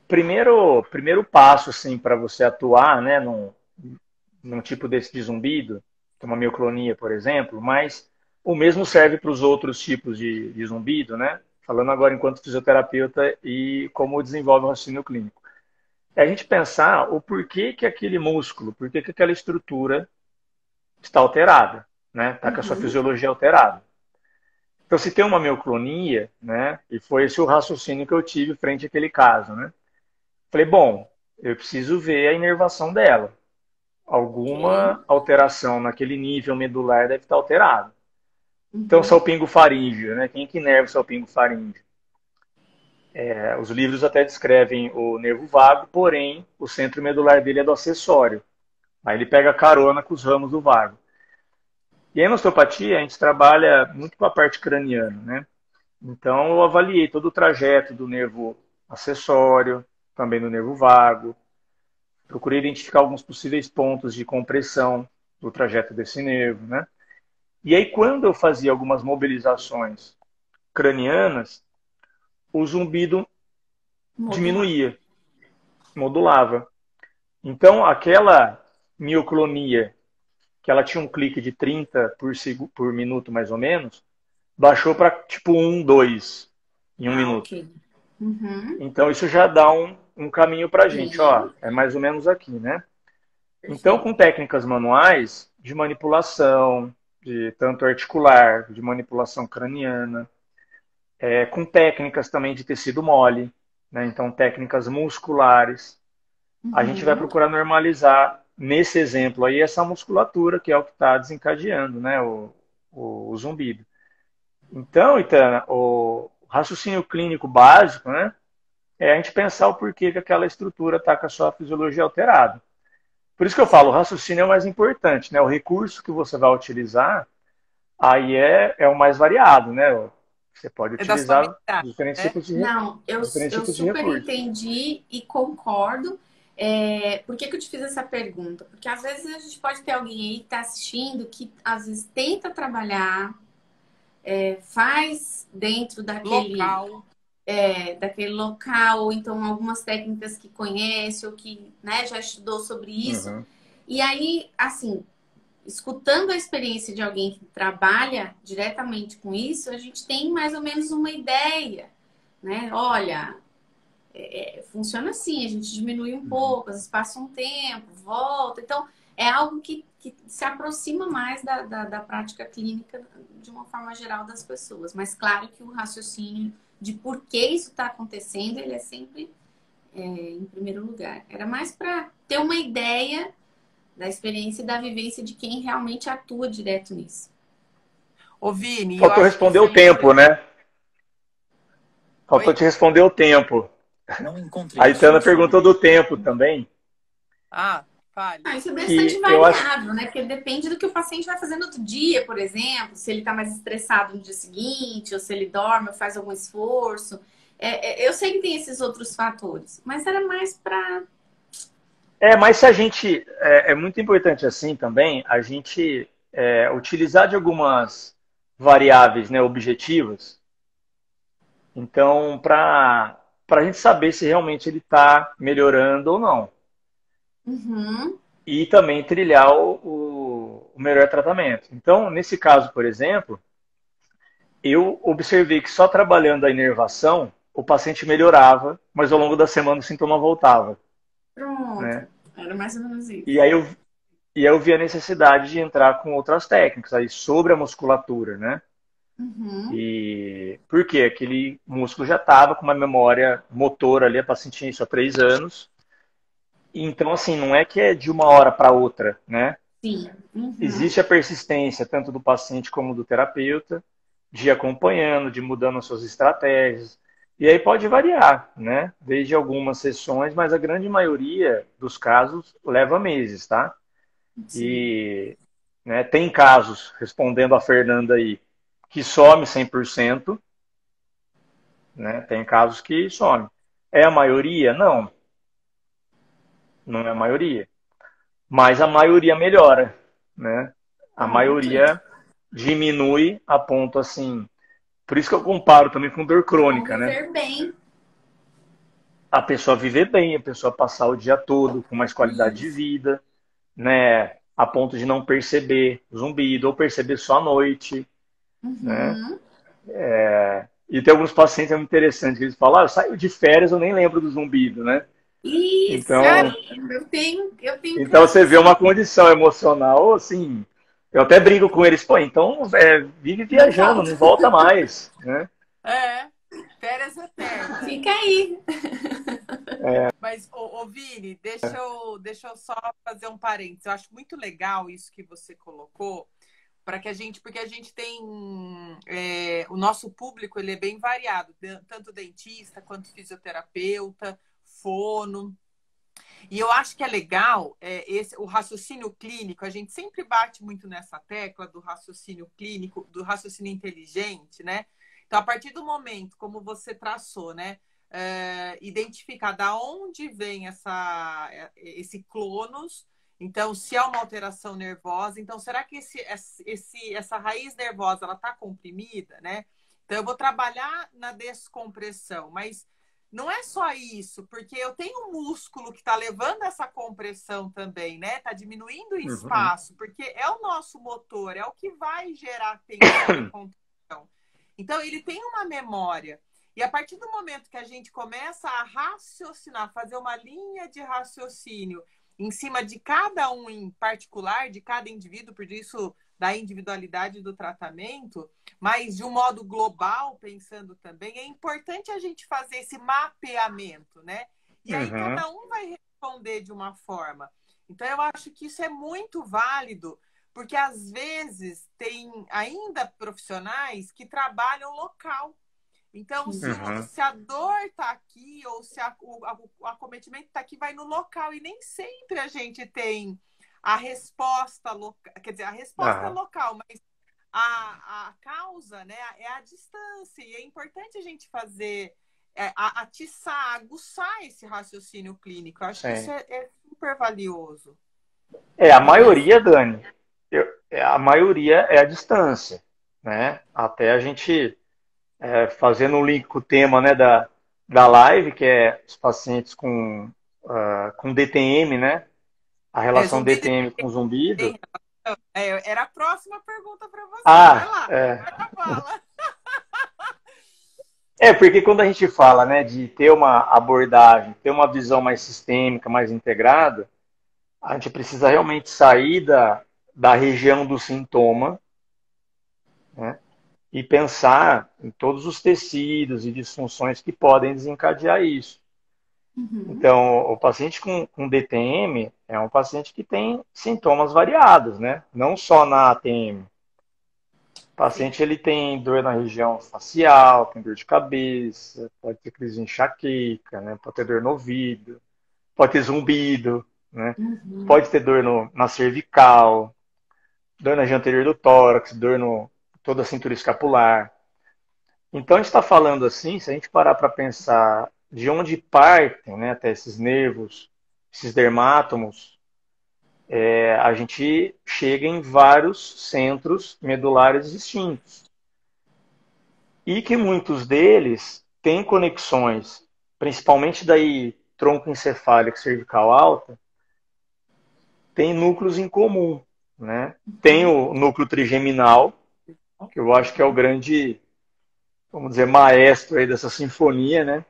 C: primeiro passo assim, para você atuar, né, num tipo desse de zumbido, que é uma mioclonia, por exemplo, mas o mesmo serve para os outros tipos de zumbido, né? Falando agora enquanto fisioterapeuta e como desenvolve o raciocínio clínico. É a gente pensar o porquê que aquele músculo, porquê que aquela estrutura está alterada, né? Está com a sua
B: Uhum.
C: fisiologia alterada. Então, se tem uma mioclonia, né? E foi esse o raciocínio que eu tive frente àquele caso, né? Falei, bom, eu preciso ver a inervação dela.
B: Ok.
C: Alguma alteração naquele nível medular deve estar alterado. Então,
B: Uhum.
C: salpingo faríngeo, né? Quem que inerva o salpingo faríngeo? Os livros até descrevem o nervo vago, porém, o centro medular dele é do acessório. Aí ele pega carona com os ramos do vago. E aí, na osteopatia, a gente trabalha muito com a parte craniana, né? Então, eu avaliei todo o trajeto do nervo acessório, também do nervo vago. Procurei identificar alguns possíveis pontos de compressão do trajeto desse nervo, né? E aí, quando eu fazia algumas mobilizações cranianas, o zumbido
B: Modular.
C: diminuía, modulava. Então, aquela mioclonia, que ela tinha um clique de 30 por minuto, mais ou menos, baixou para tipo 1, 2 em um
B: Ah,
C: minuto.
B: ok. Uhum.
C: Então, isso já dá um caminho para a gente, ó,
B: Sim,
C: é mais ou menos aqui, né? Então, com
B: perfeito.
C: técnicas manuais de manipulação, de tanto articular, de manipulação craniana, com técnicas também de tecido mole, né? Então técnicas musculares, a gente vai
B: Uhum.
C: procurar normalizar, nesse exemplo aí, essa musculatura, que é o que está desencadeando, né? O zumbido. Então, Itana, o raciocínio clínico básico, né? É a gente pensar o porquê que aquela estrutura está com a sua fisiologia alterada. Por isso que eu falo, o raciocínio é o mais importante, né? O recurso que você vai utilizar, aí é o mais variado, né? Você pode
A: É da sua
C: utilizar
A: habilidade, né?
B: Não,
C: diferentes
B: eu
C: tipos de
B: super
C: recurso.
B: entendi e concordo. Por que que eu te fiz essa pergunta? Porque às vezes a gente pode ter alguém aí que está assistindo que às vezes tenta trabalhar, faz dentro
A: Local.
B: daquele local, ou então algumas técnicas que conhece ou que, né, já estudou sobre isso.
C: Uhum.
B: E aí, assim, escutando a experiência de alguém que trabalha diretamente com isso, a gente tem mais ou menos uma ideia, né? Olha, funciona assim, a gente diminui um
C: Uhum.
B: pouco, às vezes passa um tempo, volta. Então, é algo que se aproxima mais da prática clínica de uma forma geral das pessoas. Mas claro que o raciocínio de por que isso está acontecendo, ele é sempre em primeiro lugar. Era mais para ter uma ideia da experiência e da vivência de quem realmente atua direto nisso.
A: Ô, Vini, eu
C: Faltou
A: acho que
C: responder
A: isso
C: o
A: é
C: tempo,
A: importante.
C: né? Faltou
A: Oi?
C: te responder o tempo.
D: Não encontre
C: A
D: isso
C: Itana
D: no seu
C: perguntou do tempo
D: e-mail.
C: também,
A: Ah, fale.
B: Isso é bastante
C: que eu acho.
B: variável, né? Porque depende do que o paciente vai fazer no outro dia, por exemplo, se ele está mais estressado no dia seguinte, ou se ele dorme ou faz algum esforço. Eu sei que tem esses outros fatores, mas era mais para.
C: Mas se a gente. É muito importante assim também a gente utilizar de algumas variáveis, né, objetivas. Então, para a gente saber se realmente ele está melhorando ou não.
B: Uhum,
C: E também trilhar o melhor tratamento. Então, nesse caso, por exemplo, eu observei que só trabalhando a inervação, o paciente melhorava, mas ao longo da semana o sintoma voltava,
B: pronto.
C: né?
B: Era mais ou menos
C: E
B: isso.
C: aí eu, E eu vi a necessidade de entrar com outras técnicas aí sobre a musculatura, né?
B: Uhum.
C: E por quê? Aquele músculo já estava com uma memória motora ali, a paciente tinha isso há 3 anos. Então, assim, não é que é de uma hora para outra, né?
B: Sim. Uhum.
C: Existe a persistência tanto do paciente como do terapeuta, de ir acompanhando, de mudando as suas estratégias. E aí pode variar, né? Desde algumas sessões, mas a grande maioria dos casos leva meses, tá?
B: Sim.
C: E né, tem casos, respondendo a Fernanda aí, que some 100%, né? Tem casos que some. É a maioria? Não, não é a maioria. Mas a maioria melhora, né? A
B: Pronto.
C: maioria diminui a ponto assim. Por isso que eu comparo também com dor
B: De
C: crônica, né?
B: conviver bem.
C: A pessoa viver bem, a pessoa passar o dia todo com mais qualidade de
B: Isso.
C: vida, né? A ponto de não perceber zumbido ou perceber só à noite, né?
B: Uhum.
C: E tem alguns pacientes é muito interessante que eles falam, eu saio de férias, eu nem lembro do zumbido, né?
B: Isso.
C: Então,
B: Caramba, eu tenho
C: então
B: casos
C: você vê
B: assim.
C: uma condição emocional, assim, eu até brigo com eles, pô, então vive
B: Não
C: viajando,
B: volto.
C: não volta mais, né?
A: É, férias eternas.
B: Fica aí.
A: Mas, Vini, deixa eu só fazer um parênteses. Eu acho muito legal isso que você colocou, para que a gente, porque a gente tem o nosso público, ele é bem variado, tanto dentista quanto fisioterapeuta, fono. E eu acho que é legal o raciocínio clínico, a gente sempre bate muito nessa tecla do raciocínio clínico, do raciocínio inteligente, né? Então, a partir do momento, como você traçou, né? Identificar da onde vem esse clonus. Então, se é uma alteração nervosa, então será que essa raiz nervosa ela está comprimida, né? Então, eu vou trabalhar na descompressão, mas não é só isso, porque eu tenho um músculo que está levando essa compressão também, né? Está diminuindo o
C: Uhum.
A: espaço, porque é o nosso motor, é o que vai gerar tensão e contração. Então, ele tem uma memória. E a partir do momento que a gente começa a raciocinar, fazer uma linha de raciocínio em cima de cada um em particular, de cada indivíduo, por isso da individualidade do tratamento, mas de um modo global, pensando também, é importante a gente fazer esse mapeamento, né? E aí
C: Uhum.
A: cada um vai responder de uma forma. Então eu acho que isso é muito válido, porque às vezes tem ainda profissionais que trabalham local. Então, se,
C: Uhum.
A: se a dor está aqui ou se o acometimento está aqui, vai no local. E nem sempre a gente tem a resposta local. Quer dizer, a resposta é
C: Aham.
A: local, mas a causa, né, é a distância. E é importante a gente fazer, atiçar, aguçar esse raciocínio clínico. Eu acho que isso
C: Sim.
A: é super valioso.
C: A
A: Não é?
C: maioria, Dani, a maioria é a distância, né? Até a gente fazendo um link com o tema, né, da live, que é os pacientes com DTM, né? A relação
A: Zumbido
C: DTM com zumbido.
A: tem relação? Era a próxima pergunta para você. Vai
C: Ah,
A: lá, vai na bala.
C: porque quando a gente fala, né, de ter uma abordagem, ter uma visão mais sistêmica, mais integrada, a gente precisa realmente sair da região do sintoma, né, e pensar em todos os tecidos e disfunções que podem desencadear isso.
B: Uhum.
C: Então, o paciente com DTM é um paciente que tem sintomas variados, né? Não só na ATM. O
A: Sim.
C: paciente ele tem dor na região facial, tem dor de cabeça, pode ter crise de enxaqueca, né? Pode ter dor no ouvido, pode ter zumbido, né?
B: Uhum.
C: Pode ter dor na cervical, dor na região anterior do tórax, dor no toda a cintura escapular. Então, a gente está falando assim, se a gente parar para pensar de onde partem, né, até esses nervos, esses dermátomos, a gente chega em vários centros medulares distintos. E que muitos deles têm conexões, principalmente daí tronco encefálico e cervical alta, tem núcleos em comum, né? Tem
B: Uhum.
C: o núcleo trigeminal, que eu acho que é o grande, vamos dizer, maestro aí dessa sinfonia, né?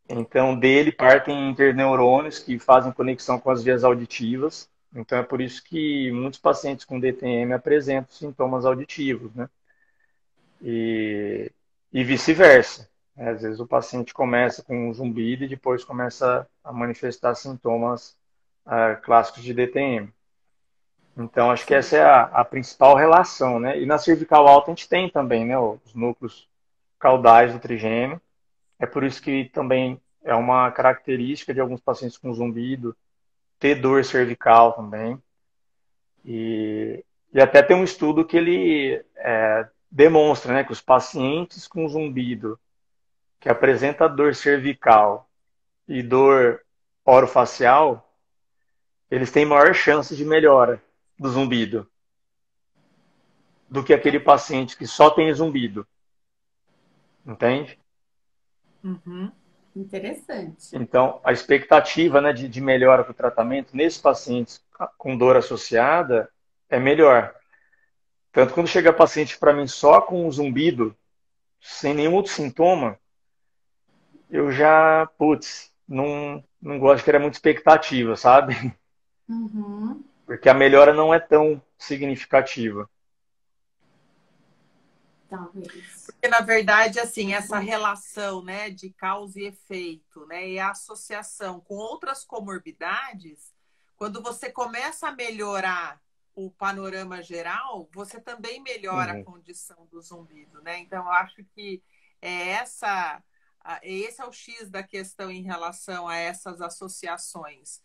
C: Então, dele partem interneurônios que fazem conexão com as vias auditivas. Então é por isso que muitos pacientes com DTM apresentam sintomas auditivos, né? E, e vice-versa. Às vezes o paciente começa com um zumbido e depois começa a manifestar sintomas clássicos de DTM. Então, acho que
B: Sim.
C: essa é a principal relação, né? E na cervical alta a gente tem também, né, os núcleos caudais do trigêmeo. É por isso que também é uma característica de alguns pacientes com zumbido ter dor cervical também. E até tem um estudo que ele demonstra, né, que os pacientes com zumbido que apresenta dor cervical e dor orofacial, eles têm maior chance de melhora do zumbido do que aquele paciente que só tem zumbido, entende?
A: Uhum.
B: Interessante.
C: Então, a expectativa, né, de melhora para o tratamento nesses pacientes com dor associada é melhor. Tanto quando chega paciente para mim só com um zumbido, sem nenhum outro sintoma, eu já, putz, não gosto de criar muita expectativa, sabe?
B: Uhum.
C: Porque a melhora não é tão significativa.
B: Talvez.
A: Porque, na verdade, assim, essa relação, né, de causa e efeito, né, e a associação com outras comorbidades, quando você começa a melhorar o panorama geral, você também melhora a
C: Uhum,
A: condição do zumbido, né? Então, eu acho que esse é o X da questão em relação a essas associações.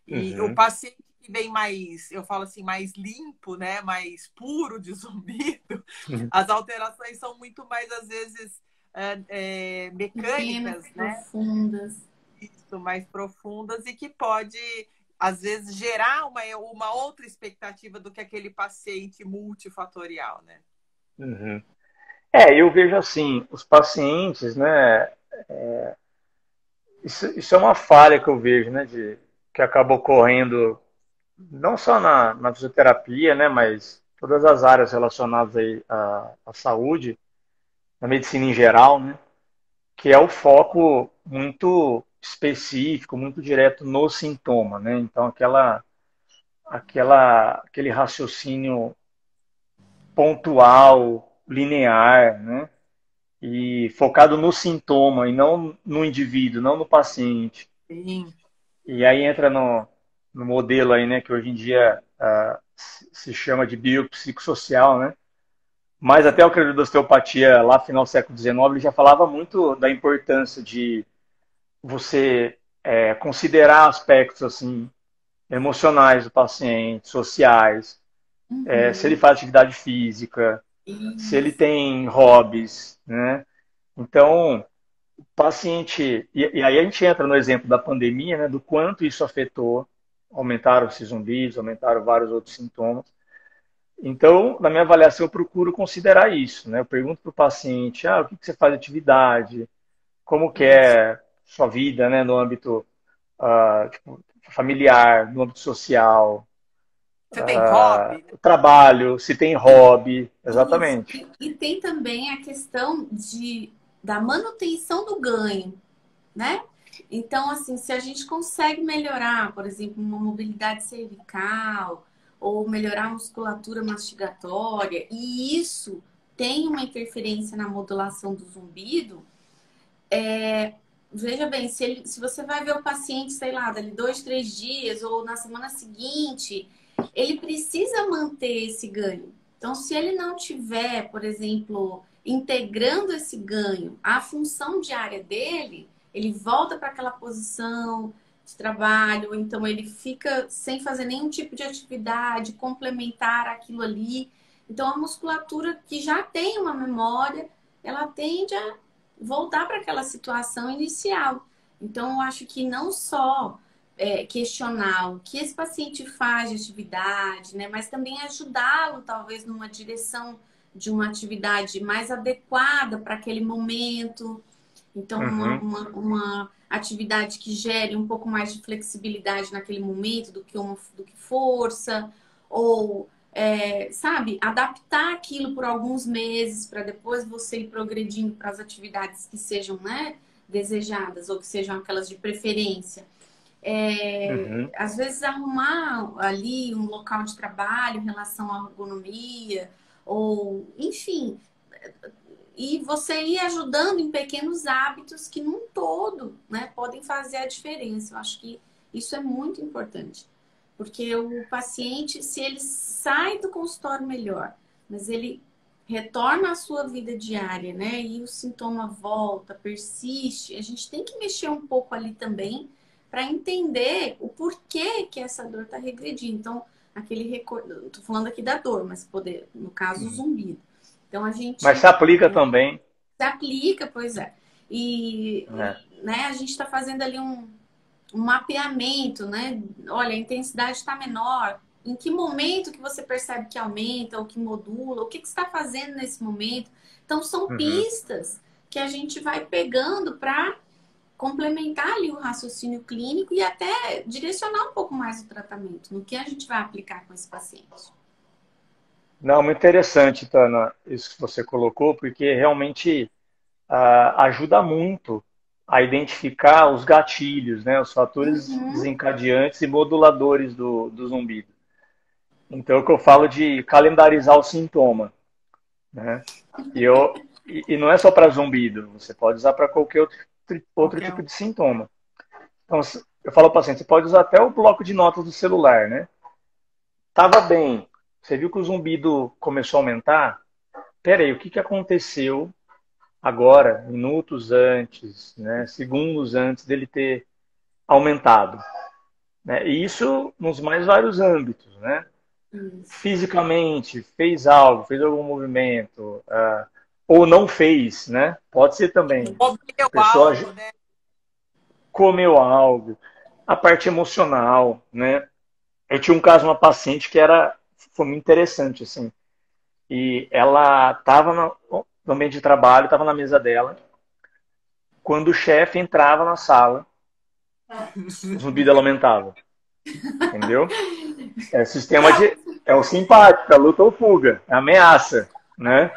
A: E o
C: uhum,
A: paciente que vem mais, eu falo assim, mais limpo, né, mais puro de zumbido,
C: uhum,
A: as alterações são muito mais, às vezes,
B: Pequenas,
A: mecânicas, né?
B: profundas.
A: Isso, mais profundas e que pode, às vezes, gerar uma outra expectativa do que aquele paciente multifatorial, né?
C: uhum. Eu vejo assim, os pacientes, né, isso é uma falha que eu vejo, né, que acaba ocorrendo não só na fisioterapia, né, mas todas as áreas relacionadas aí à saúde, na medicina em geral, né, que é o foco muito específico, muito direto no sintoma, né? Então aquele raciocínio pontual, linear, né? E focado no sintoma e não no indivíduo, não no paciente.
A: Sim.
C: E aí entra no modelo aí, né, que hoje em dia se chama de biopsicossocial, né? Mas até o criador da osteopatia, lá no final do século XIX, ele já falava muito da importância de você considerar aspectos assim emocionais do paciente, sociais, se ele
B: Uhum.
C: faz atividade física, se ele
B: Isso.
C: tem hobbies, né? Então, o paciente. E aí a gente entra no exemplo da pandemia, né? Do quanto isso afetou, aumentaram esses zumbis, aumentaram vários outros sintomas. Então, na minha avaliação, eu procuro considerar isso, né? Eu pergunto para o paciente, o que você faz de atividade, como que
B: Isso.
C: é sua vida, né, no âmbito tipo, familiar, no âmbito social,
A: Você tem hobby?
C: trabalho, se tem hobby,
B: Isso.
C: exatamente.
B: E tem também a questão da manutenção do ganho, né? Então, assim, se a gente consegue melhorar, por exemplo, uma mobilidade cervical ou melhorar a musculatura mastigatória, e isso tem uma interferência na modulação do zumbido, veja bem, se você vai ver o paciente, sei lá, dali 2, 3 dias ou na semana seguinte, ele precisa manter esse ganho. Então, se ele não tiver, por exemplo, integrando esse ganho à função diária dele, ele volta para aquela posição de trabalho, então ele fica sem fazer nenhum tipo de atividade complementar aquilo ali. Então, a musculatura que já tem uma memória, ela tende a voltar para aquela situação inicial. Então, eu acho que não só questionar o que esse paciente faz de atividade, né, mas também ajudá-lo, talvez, numa direção de uma atividade mais adequada para aquele momento. Então,
C: Uhum,
B: uma atividade que gere um pouco mais de flexibilidade naquele momento do que força, ou, sabe, adaptar aquilo por alguns meses para depois você ir progredindo para as atividades que sejam, né, desejadas ou que sejam aquelas de preferência.
C: Uhum.
B: Às vezes arrumar ali um local de trabalho em relação à ergonomia, ou enfim, e você ir ajudando em pequenos hábitos que num todo, né, podem fazer a diferença. Eu acho que isso é muito importante. Porque o paciente, se ele sai do consultório melhor, mas ele retorna à sua vida diária, né? E o sintoma volta, persiste, a gente tem que mexer um pouco ali também para entender o porquê que essa dor está regredindo. Então, tô falando aqui da dor, mas poder, no caso, o zumbido. Então, a
C: Mas
B: gente
C: se aplica também.
B: se aplica, pois é. E,
C: Né?
B: né, a gente está fazendo ali um mapeamento, né? Olha, a intensidade está menor. Em que momento que você percebe que aumenta ou que modula? O que, que você está fazendo nesse momento? Então, são
C: Uhum.
B: pistas que a gente vai pegando para complementar ali o raciocínio clínico e até direcionar um pouco mais o tratamento, no que a gente vai aplicar com esse paciente.
C: Não, muito interessante, Tana, isso que você colocou, porque realmente ajuda muito a identificar os gatilhos, né, os fatores
B: Uhum.
C: desencadeantes e moduladores do zumbido. Então, é o que eu falo de calendarizar o sintoma, né? E não é só para zumbido, você pode usar para qualquer outro
A: Qualquer
C: tipo
A: um.
C: de sintoma. Então, eu falo ao paciente, você pode usar até o bloco de notas do celular, né? Tava bem, você viu que o zumbido começou a aumentar? Peraí, o que aconteceu agora, minutos antes, né, segundos antes dele ter aumentado? Né? E isso nos mais vários âmbitos, né?
B: Isso.
C: Fisicamente, fez algo, fez algum movimento, ou não fez, né? Pode ser também. A
A: Comeu
C: pessoa
A: algo, né?
C: comeu algo, a parte emocional, né? Eu tinha um caso, uma paciente que foi muito interessante, assim, e ela estava no ambiente de trabalho, estava na mesa dela, quando o chefe entrava na sala, o zumbido ela aumentava, entendeu? É sistema de, é o simpático, a luta ou fuga, a ameaça, né?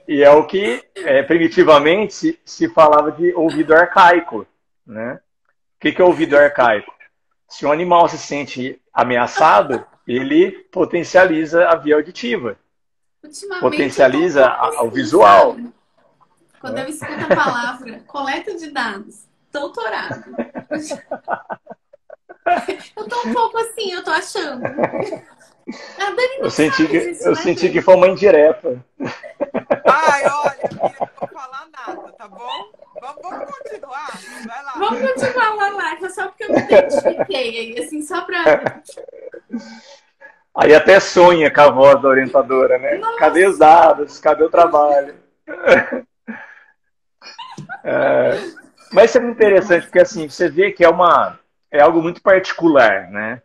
C: E é o que primitivamente se falava de ouvido arcaico, né? O que é ouvido arcaico? Se um animal se sente ameaçado, ele potencializa a via auditiva,
B: Ultimamente eu tô um
C: potencializa
B: pouco
C: o
B: assim,
C: visual.
B: sabe? Quando
C: Né?
B: eu escuto a palavra coleta de dados, doutorado. Eu tô um pouco assim, eu tô achando. A Dani
C: Eu
B: não
C: senti
B: sabe
C: que,
B: disso,
C: eu
B: né,
C: senti que
B: Dani?
C: foi uma indireta.
A: Ai, olha, filha, não vou falar nada, tá bom? Vamos continuar? Vai lá.
B: Vamos continuar lá, lá, só porque eu me identifiquei aí, assim, só pra.
C: Aí até sonha com a voz da orientadora, né? Cadê os
B: Nossa!
C: dados? Cadê o trabalho? Mas isso é muito interessante, porque assim, você vê que é algo muito particular, né?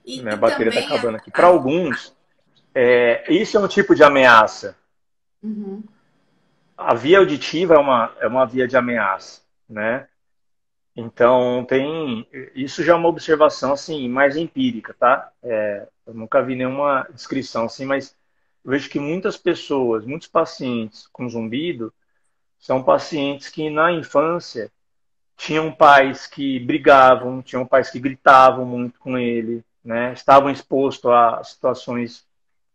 B: E,
C: Minha
B: e
C: bateria está
B: também
C: acabando aqui. Para alguns, isso é um tipo de ameaça.
B: Uhum.
C: A via auditiva é uma via de ameaça, né? Então, isso já é uma observação assim mais empírica, tá? Eu nunca vi nenhuma descrição assim, mas eu vejo que muitas pessoas, muitos pacientes com zumbido são pacientes que na infância tinham pais que brigavam, tinham pais que gritavam muito com ele, né? Estavam expostos a situações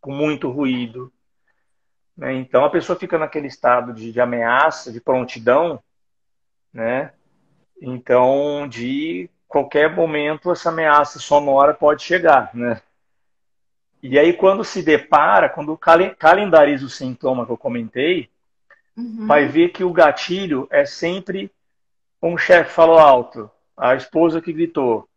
C: com muito ruído, né? Então a pessoa fica naquele estado de ameaça, de prontidão, né? Então, de qualquer momento, essa ameaça sonora pode chegar, né? E aí, quando se depara, quando calendariza o sintoma que eu comentei, vai
B: Uhum.
C: ver que o gatilho é sempre um chefe falou alto, a esposa que gritou,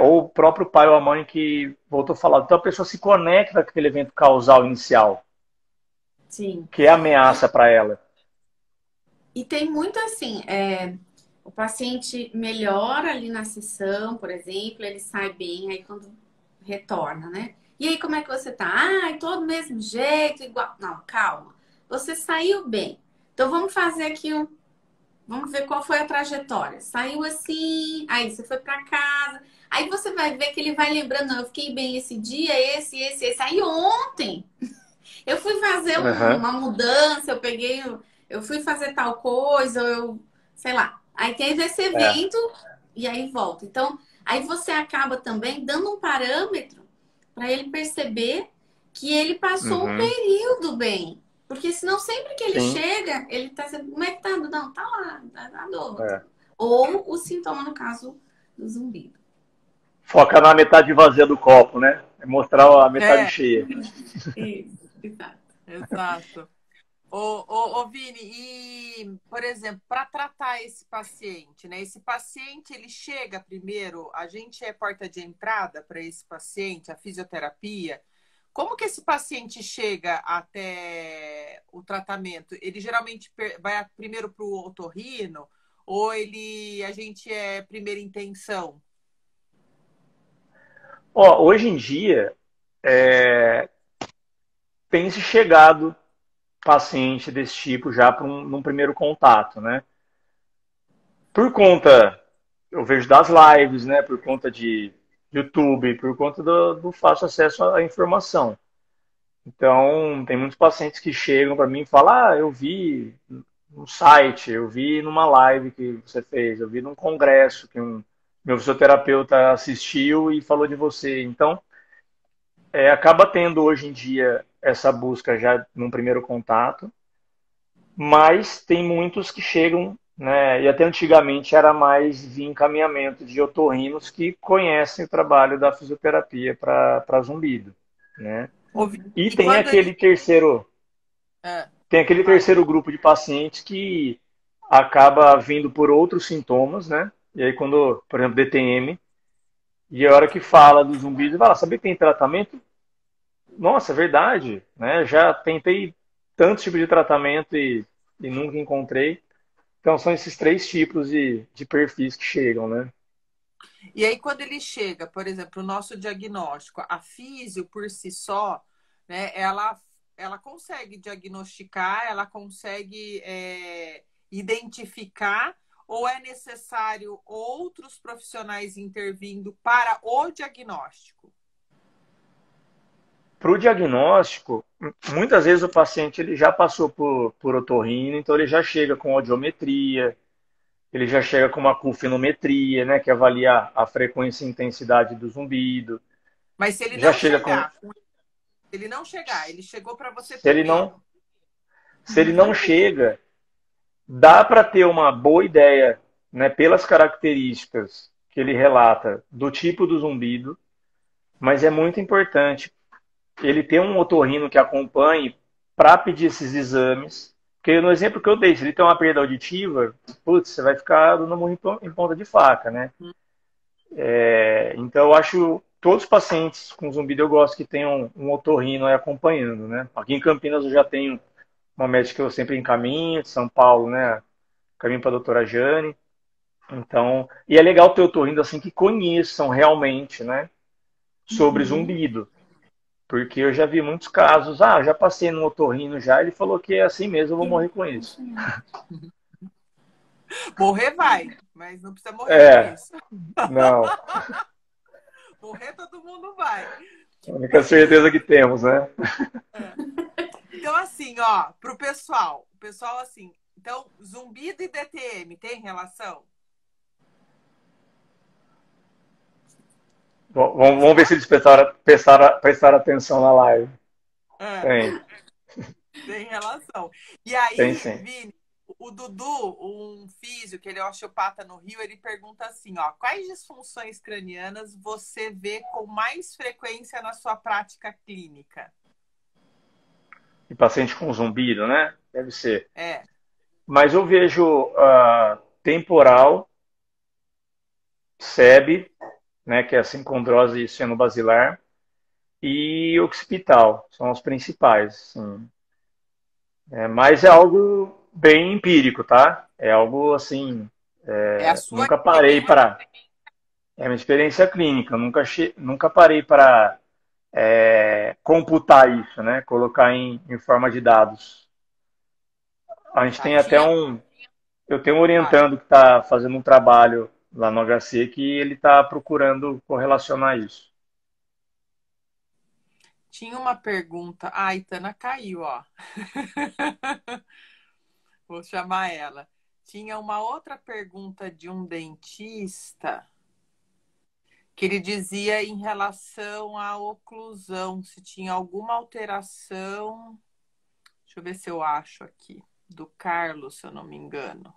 C: ou o próprio pai ou a mãe que voltou a falar. Então, a pessoa se conecta com aquele evento causal inicial,
B: Sim.
C: que é
B: E,
C: ameaça para ela.
B: e tem muito assim, o paciente melhora ali na sessão, por exemplo, ele sai bem, aí quando retorna, né? E aí, como é que você tá? Ai, todo do mesmo jeito, igual. Não, calma. Você saiu bem. Então vamos fazer aqui um. Vamos ver qual foi a trajetória. Saiu assim, aí você foi para casa. Aí você vai ver que ele vai lembrando, não, eu fiquei bem esse dia, esse. Aí ontem eu fui fazer
C: Uhum.
B: uma mudança, eu eu fui fazer tal coisa, ou eu, sei lá. Aí teve esse
C: É.
B: evento e aí volta. Então, aí você acaba também dando um parâmetro para ele perceber que ele passou um
C: Uhum.
B: período bem. Porque senão sempre que ele
C: Sim.
B: chega, ele tá sempre, como é que tá? Não, tá lá, tá dor.
C: É.
B: Ou o sintoma, no caso, do zumbido.
C: Foca na metade vazia do copo, né? É mostrar a metade
A: É,
C: cheia.
B: Isso, exato.
A: exato. Ô, Vini, e, por exemplo, para tratar esse paciente, né? Esse paciente, ele chega primeiro, a gente é porta de entrada para esse paciente, a fisioterapia. Como que esse paciente chega até o tratamento? Ele geralmente vai primeiro para o otorrino ou a gente é primeira intenção?
C: Ó, hoje em dia, tem se chegado paciente desse tipo já para num primeiro contato, né? Por conta, eu vejo das lives, né? Por conta de YouTube, por conta do fácil acesso à informação. Então, tem muitos pacientes que chegam para mim e falam: ah, eu vi no site, eu vi numa live que você fez, eu vi num congresso que meu fisioterapeuta assistiu e falou de você. Então, acaba tendo hoje em dia essa busca já num primeiro contato, mas tem muitos que chegam, né? E até antigamente era mais via encaminhamento de otorrinos que conhecem o trabalho da fisioterapia para zumbido, né? E
A: E quando ele. É,
C: tem aquele
A: vai.
C: terceiro grupo de pacientes que acaba vindo por outros sintomas, né? E aí quando, por exemplo, DTM, e a hora que fala do zumbido, fala, sabia que tem tratamento? Nossa, é verdade, né? Já tentei tantos tipos de tratamento e nunca encontrei. Então são esses três tipos de perfis que chegam, né?
A: E aí, quando ele chega, por exemplo, o nosso diagnóstico, a físio por si só, né, ela consegue diagnosticar, ela consegue identificar, ou é necessário outros profissionais intervindo para o diagnóstico?
C: Para o diagnóstico, muitas vezes o paciente ele já passou por otorrino, então ele já chega com audiometria, ele já chega com uma cufinometria, né, que avalia a frequência e intensidade do zumbido.
A: Mas se ele
C: Já
A: não
C: chega com.
A: chegar, ele chegou para você
C: Se ele não,
A: primeiro.
C: se ele não chega, dá para ter uma boa ideia, né, pelas características que ele relata do tipo do zumbido, mas é muito importante ele ter um otorrino que acompanhe para pedir esses exames. Porque no exemplo que eu dei, se ele tem uma perda auditiva, putz, você vai ficar dando muito em ponta de faca, né? Então eu acho todos os pacientes com zumbido eu gosto que tenham um otorrino aí acompanhando, né? Aqui em Campinas eu já tenho uma médica que eu sempre encaminho, de São Paulo, né? Caminho para a doutora Jane. Então, e é legal ter otorrino assim que conheçam realmente, né? Sobre
B: Uhum.
C: zumbido. Porque eu já vi muitos casos, já passei no otorrino já, ele falou que é assim mesmo, eu vou morrer com isso.
A: Morrer vai, mas não precisa morrer com
C: É,
A: isso.
C: não.
A: Morrer todo mundo vai.
C: A única certeza que temos, né?
A: Então, assim, ó, pro pessoal, o pessoal assim, então, zumbido e DTM tem relação?
C: Vamos ver se eles prestaram atenção na live.
A: É,
C: Tem,
A: tem relação. E
C: tem
A: aí,
C: sim.
A: Vini, o Dudu, um físio, que ele é osteopata no Rio, ele pergunta assim, ó, quais disfunções cranianas você vê com mais frequência na sua prática clínica?
C: E paciente com zumbido, né? Deve ser.
A: É,
C: Mas eu vejo temporal, SEB, né, que é a sincondrose cianobasilar, e occipital, são os principais. Sim. Mas é algo bem empírico, tá? É algo assim,
A: é a sua
C: nunca parei
A: experiência.
C: para. É uma experiência clínica, nunca parei para computar isso, né? Colocar em forma de dados. A gente
A: Tá,
C: tem até eu tenho um
A: vai.
C: orientando que está fazendo um trabalho lá no HC que ele está procurando correlacionar isso.
A: Tinha uma pergunta. A Itana caiu, ó. Vou chamar ela. Tinha uma outra pergunta de um dentista que ele dizia em relação à oclusão, se tinha alguma alteração. Deixa eu ver se eu acho aqui. Do Carlos, se eu não me engano.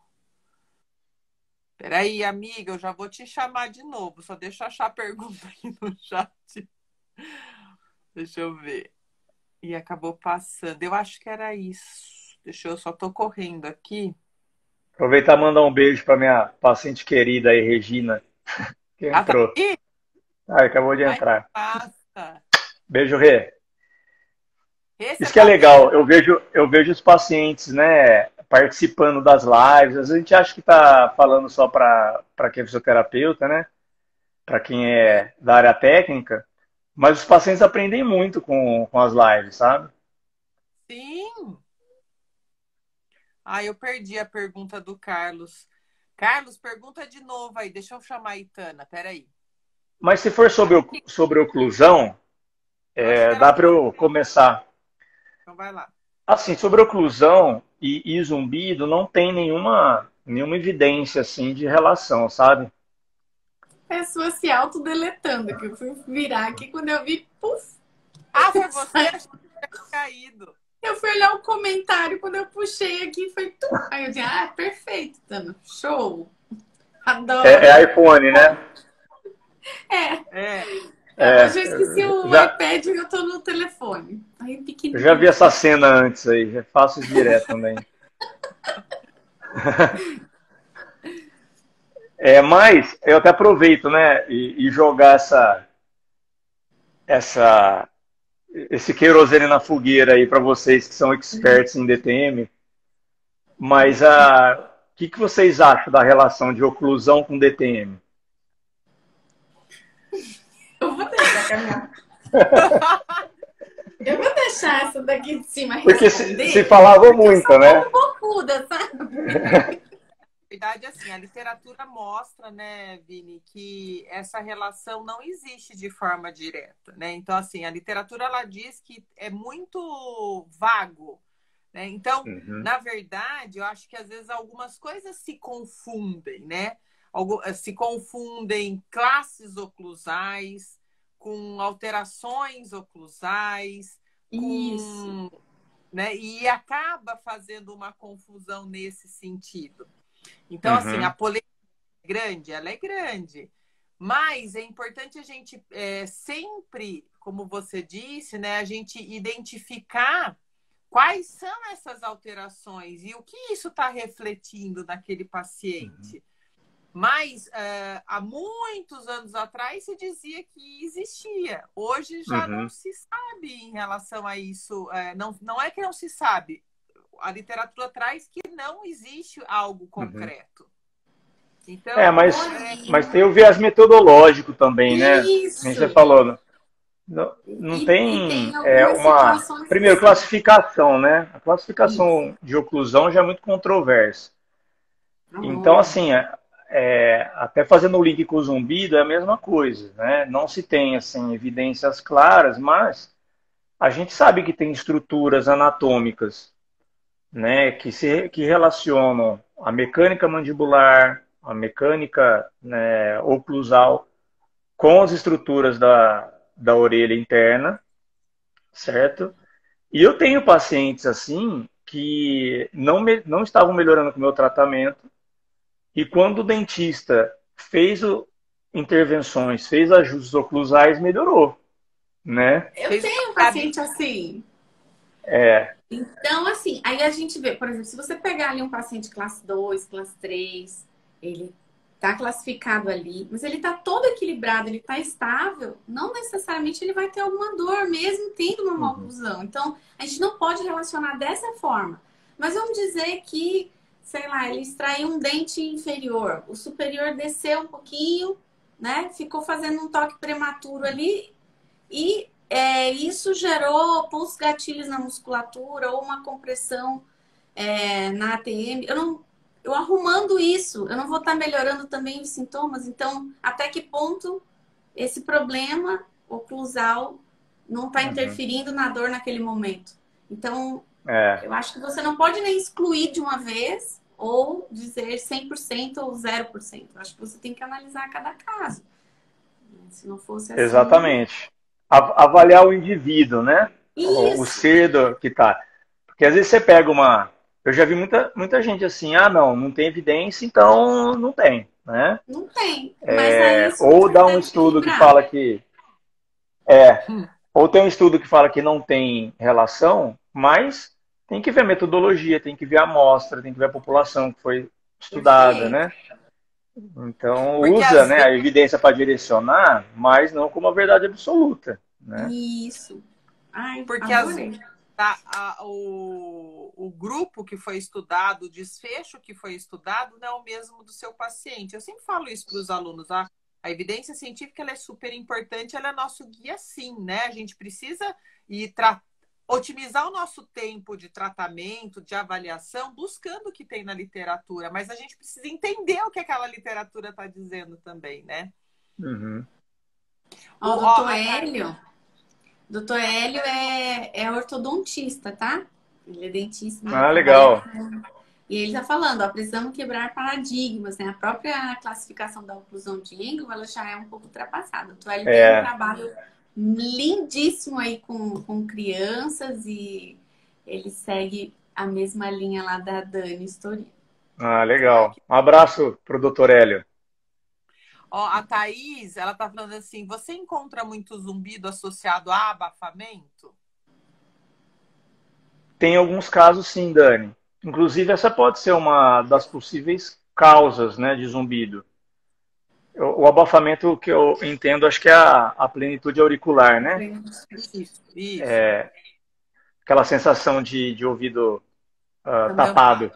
A: Peraí, amiga, eu já vou te chamar de novo. Só deixa eu achar a pergunta aqui no chat. Deixa eu ver. E acabou passando. Eu acho que era isso. Deixa eu só tô correndo aqui.
C: Aproveitar e mandar um beijo para minha paciente querida aí, Regina, que
A: Ah, tá
C: entrou.
A: aqui?
C: Ah, acabou de
A: Ai,
C: entrar.
A: passa.
C: Beijo, Rê.
A: Esse
C: Isso
A: é
C: que é
A: papel.
C: legal, eu vejo os pacientes, né, participando das lives. Às vezes a gente acha que está falando só para quem é fisioterapeuta, né, para quem é da área técnica, mas os pacientes aprendem muito com as lives, sabe?
A: Sim. Ah, eu perdi a pergunta do Carlos. Carlos, pergunta de novo aí. Deixa eu chamar a Itana. Peraí.
C: Mas se for sobre oclusão,
A: Eu acho que era
C: dá para
A: com você.
C: eu começar.
A: Então vai lá.
C: Assim, sobre oclusão e zumbido, não tem nenhuma evidência assim de relação, sabe?
B: A pessoa se autodeletando, que eu fui virar aqui quando eu vi, puf,
A: Ah, foi você? Achei que tinha caído.
B: eu fui olhar o comentário, quando eu puxei aqui, foi tu. Aí eu disse, ah, perfeito, Tana, show, adoro.
C: É iPhone, né?
B: É,
A: É.
B: hoje eu esqueci o
C: Já,
B: iPad e eu tô no telefone. Aí
C: eu já vi
B: pequenininho.
C: essa cena antes aí, já faço isso direto também. Mas eu até aproveito, né, e jogar essa, esse querosene na fogueira aí para vocês que são experts em DTM. Mas o que vocês acham da relação de oclusão com DTM?
B: Eu vou deixar caminhar. Eu vou deixar essa daqui de cima
C: Porque se
B: responder,
C: falava
B: porque eu
C: muito,
B: sou
C: né?
B: pouco bocuda, sabe?
A: Na verdade, assim, a literatura mostra, né, Vini, que essa relação não existe de forma direta, né? Então, assim, a literatura ela diz que é muito vago, né? Então,
C: Uhum,
A: na verdade, eu acho que às vezes algumas coisas se confundem, né? Se confundem classes oclusais com alterações oclusais,
B: Isso.
A: com, né? E acaba fazendo uma confusão nesse sentido. Então, assim, a
C: uhum,
A: polêmica é grande, ela é grande. Mas é importante a gente sempre, como você disse, né, a gente identificar quais são essas alterações e o que isso está refletindo naquele paciente. Mas há muitos anos atrás se dizia que existia. Hoje já não
C: uhum,
A: se sabe em relação a isso. Não é que não se sabe. A literatura traz que não existe algo
C: uhum.
A: concreto.
C: É,
A: Então,
C: mas tem o viés metodológico também, né? Nem você
B: Isso.
C: falou, não
B: E tem
C: tem
B: algumas
C: uma.
B: situações que
C: Primeiro,
B: sim.
C: classificação, né? A
B: Isso.
C: classificação de oclusão já é muito controversa. Então,
B: Oh.
C: assim, até fazendo o link com o zumbido é a mesma coisa, né? Não se tem, assim, evidências claras, mas a gente sabe que tem estruturas anatômicas, né, que relacionam a mecânica mandibular, a mecânica, né, oclusal com as estruturas da orelha interna, certo? E eu tenho pacientes assim que não estavam melhorando com o meu tratamento e quando o dentista intervenções, fez ajustes oclusais, melhorou, né?
B: Eu
A: fez uma
B: tenho um
A: reabilitação.
B: paciente assim.
C: É,
B: Então, assim, aí a gente vê, por exemplo, se você pegar ali um paciente classe 2, classe 3, ele tá classificado ali, mas ele tá todo equilibrado, ele tá estável, não necessariamente ele vai ter alguma dor, mesmo tendo uma
C: uhum,
B: maloclusão. Então, a gente não pode relacionar dessa forma. Mas vamos dizer que, sei lá, ele extraiu um dente inferior, o superior desceu um pouquinho, né? Ficou fazendo um toque prematuro ali e isso gerou pulsos gatilhos na musculatura ou uma compressão na ATM. Eu arrumando isso, eu não vou estar melhorando também os sintomas. Então, até que ponto esse problema oclusal não está
C: uhum,
B: interferindo na dor naquele momento? Então,
C: É,
B: Eu acho que você não pode nem excluir de uma vez ou dizer 100% ou 0%. Eu acho que você tem que analisar cada caso. Se não fosse assim...
C: exatamente. Avaliar o indivíduo, né? O
B: Isso!
C: ser que tá. Porque às vezes você pega uma. Eu já vi muita gente assim, ah, não tem evidência, então não tem, né?
B: Não tem. Mas aí, se
C: Ou
B: você
C: dá um
B: quiser
C: estudo que
B: equilibrar...
C: fala que. É, ou tem um estudo que fala que não tem relação, mas tem que ver a metodologia, tem que ver a amostra, tem que ver a população que foi estudada,
B: Perfeito.
C: né? Então
A: Porque
C: usa,
A: às
C: né, a evidência para direcionar, mas não como a verdade absoluta, né?
B: Isso. Ai,
A: Porque
B: adorei.
A: o grupo que foi estudado, o desfecho que foi estudado, não é o mesmo do seu paciente. Eu sempre falo isso para os alunos. A evidência científica ela é super importante, ela é nosso guia, sim, né? A gente precisa ir otimizar o nosso tempo de tratamento, de avaliação, buscando o que tem na literatura, mas a gente precisa entender o que aquela literatura está dizendo também, né?
C: Uhum.
B: Ó, o
A: Ó,
B: doutor
A: a
B: Hélio. Doutor Hélio é ortodontista, tá? Ele é dentista, ele
C: Ah,
B: trabalha
C: legal.
B: com... E ele está falando, ó, precisamos quebrar paradigmas, né? A própria classificação da oclusão de Engel, ela já é um pouco ultrapassada. O doutor Hélio tem um
C: É.
B: trabalho lindíssimo aí com crianças e ele segue a mesma linha lá da Dani Story.
C: Ah, legal. Um abraço pro Dr. Hélio.
A: Ó, a Thaís, ela tá falando assim, você encontra muito zumbido associado a abafamento?
C: Tem alguns casos sim, Dani. Inclusive, essa pode ser uma das possíveis causas, né, de zumbido. O abafamento que eu entendo, acho que é a plenitude auricular, né?
A: Isso.
C: Aquela sensação de ouvido
A: Tampar.
C: tapado.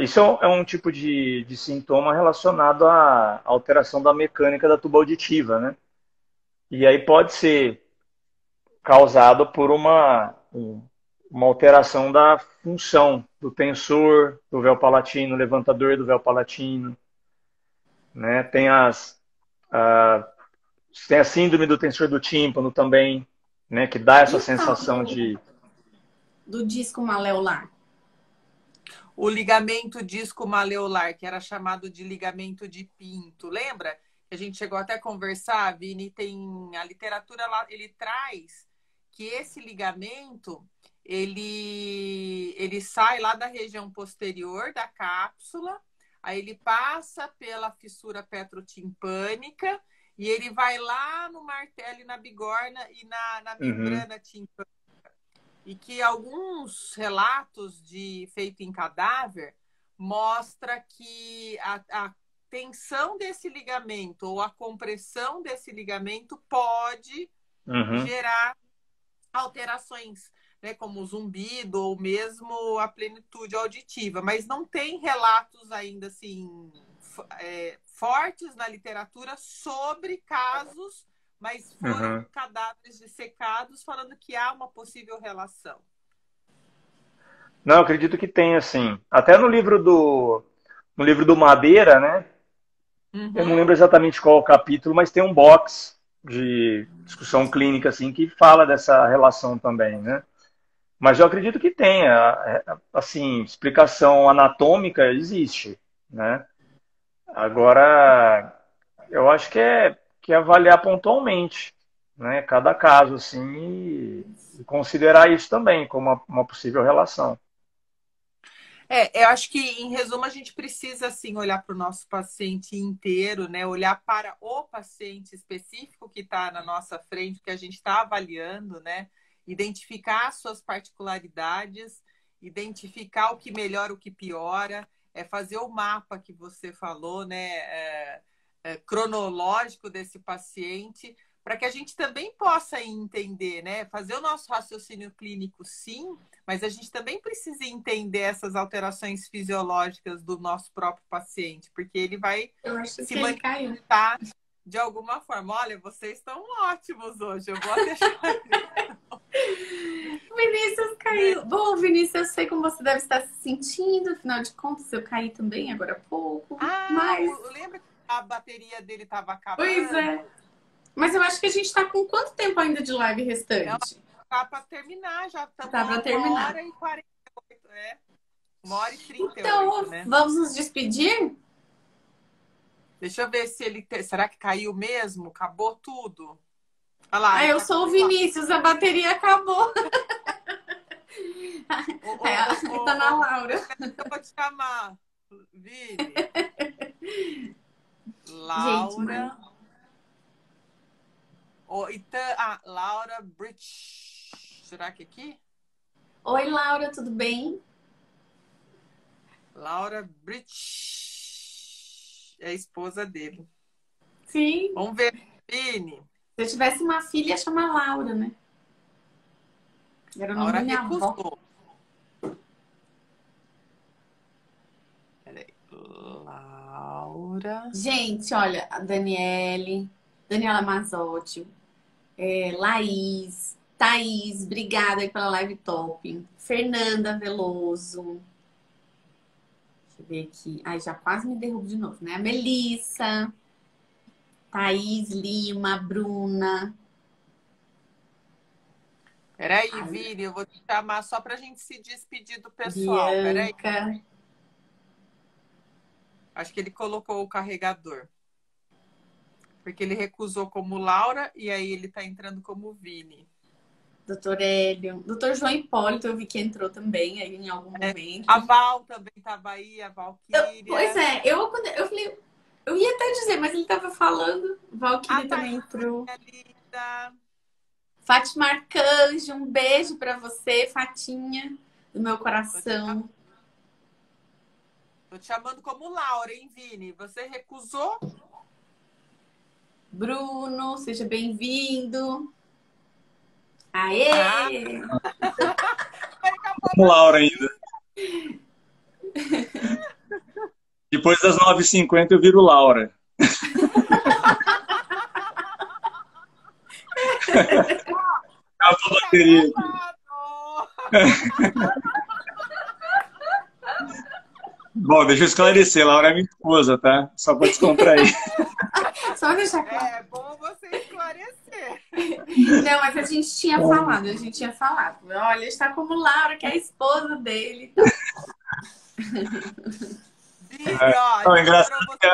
C: Isso é um tipo de sintoma relacionado à alteração da mecânica da tuba auditiva, né? E aí pode ser causado por uma alteração da função do tensor do véu palatino, levantador do véu palatino, né? A, tem a síndrome do tensor do tímpano também, né? Que dá
B: E
C: essa
B: o tal
C: sensação de...
B: do disco maleolar?
A: O ligamento disco maleolar, que era chamado de ligamento de Pinto, lembra? A gente chegou até a conversar, Vini, tem a literatura lá, ele traz que esse ligamento ele sai lá da região posterior da cápsula, aí ele passa pela fissura petrotimpânica e ele vai lá no martelo e na bigorna e na
C: Uhum,
A: membrana timpânica. E que alguns relatos de feito em cadáver mostra que a tensão desse ligamento ou a compressão desse ligamento pode
C: uhum.
A: gerar alterações, né, como o zumbido ou mesmo a plenitude auditiva, mas não tem relatos ainda assim fortes na literatura sobre casos, mas foram
C: Uhum.
A: cadáveres dissecados falando que há uma possível relação.
C: Não, eu acredito que tem, assim. Até no livro do Madeira, né? Eu não
A: Uhum.
C: lembro exatamente qual o capítulo, mas tem um box de discussão clínica, assim, que fala dessa relação também, né? Mas eu acredito que tenha, assim, explicação anatômica existe, né? Agora, eu acho que é avaliar pontualmente, né? Cada caso, assim, e considerar isso também como uma possível relação.
A: Eu acho que, em resumo, a gente precisa, assim, olhar para o nosso paciente inteiro, né? Olhar para o paciente específico que está na nossa frente, que a gente está avaliando, né? Identificar as suas particularidades, identificar o que melhora, o que piora, fazer o mapa que você falou, né? Cronológico desse paciente, para que a gente também possa entender, né? Fazer o nosso raciocínio clínico, sim, mas a gente também precisa entender essas alterações fisiológicas do nosso próprio paciente, porque ele vai
B: Eu acho
A: se
B: que ele caiu.
A: manifestar de alguma forma. Olha, vocês estão ótimos hoje, eu vou deixar.
B: Vinícius caiu. Bom, Vinícius, eu sei como você deve estar se sentindo. Afinal de contas, eu caí também agora há pouco. Mas,
A: Lembra que a bateria dele estava
B: pois
A: acabando?
B: é. Mas eu acho que a gente está com quanto tempo ainda de live restante?
A: tá para terminar, já estamos
B: Tá para terminar.
A: 1h48, 1h38,
B: Então,
A: né?
B: vamos nos despedir?
A: Deixa eu ver se ele... Será que caiu mesmo? Acabou tudo? Olha lá,
B: Eu
A: tá
B: sou o
A: com-
B: Vinícius, a bateria acabou. Tá na Laura.
A: Eu vou te chamar, Vini.
B: Gente,
A: Laura. Laura Bridge. Será que é aqui?
B: Oi, Laura, tudo bem?
A: Laura Bridge. É a esposa dele.
B: Sim.
A: Vamos ver, Vini.
B: Se eu tivesse uma filha, ia chamar Laura, né? Era o nome
A: Laura
B: da minha avó.
A: recusou. Peraí. Laura.
B: Gente, olha, a Daniela Mazotti, Laís, Thaís, obrigada aí pela live top. Fernanda Veloso. Deixa eu ver aqui. Ai, já quase me derrubo de novo, né? A Melissa, Thaís Lima, Bruna.
A: Peraí, Vini, eu vou te chamar só pra gente se despedir do pessoal. Peraí.
B: Bianca.
A: Acho que ele colocou o carregador. Porque ele recusou como Laura e aí ele tá entrando como Vini.
B: Doutor Hélio. Doutor João Hipólito, eu vi que entrou também aí em algum momento.
A: A Val também tava aí, a Valquíria.
B: Pois é, eu falei, eu ia até dizer, mas ele tava falando. Valquíria também entrou.
A: Linda.
B: Fátima Arcanjo, um beijo pra você, Fatinha, do meu coração.
A: Tô te chamando como Laura, hein, Vini? Você recusou?
B: Bruno, seja bem-vindo. Aê!
C: Como Laura ainda. Depois das 9h50 eu viro Laura. Acabou a bateria. Bom, deixa eu esclarecer. Laura é minha esposa, tá? Só pra descontrair.
B: Só deixar claro.
A: É bom você esclarecer.
B: Não, mas a gente tinha falado. Olha, está como Laura, que é a esposa dele.
A: Vini, ó,
C: Não, é engraçado que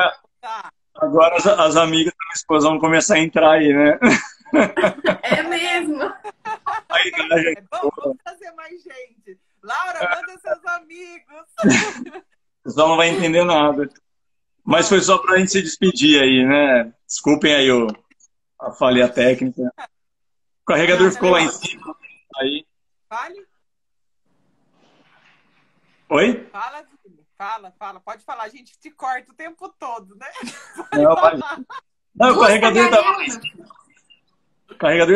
C: agora as amigas da minha esposa vão começar a entrar aí, né?
B: É mesmo.
C: Aí,
A: é bom, vamos trazer mais gente. Laura, manda seus amigos.
C: o pessoal não vai entender nada. Mas foi só pra gente se despedir aí, né? Desculpem aí a falha técnica. O carregador ficou lá em cima. Aí.
A: Fale.
C: Oi?
A: Fala, Vini. Fala. Pode falar, a gente te corta o tempo todo, né?
C: Não, o carregador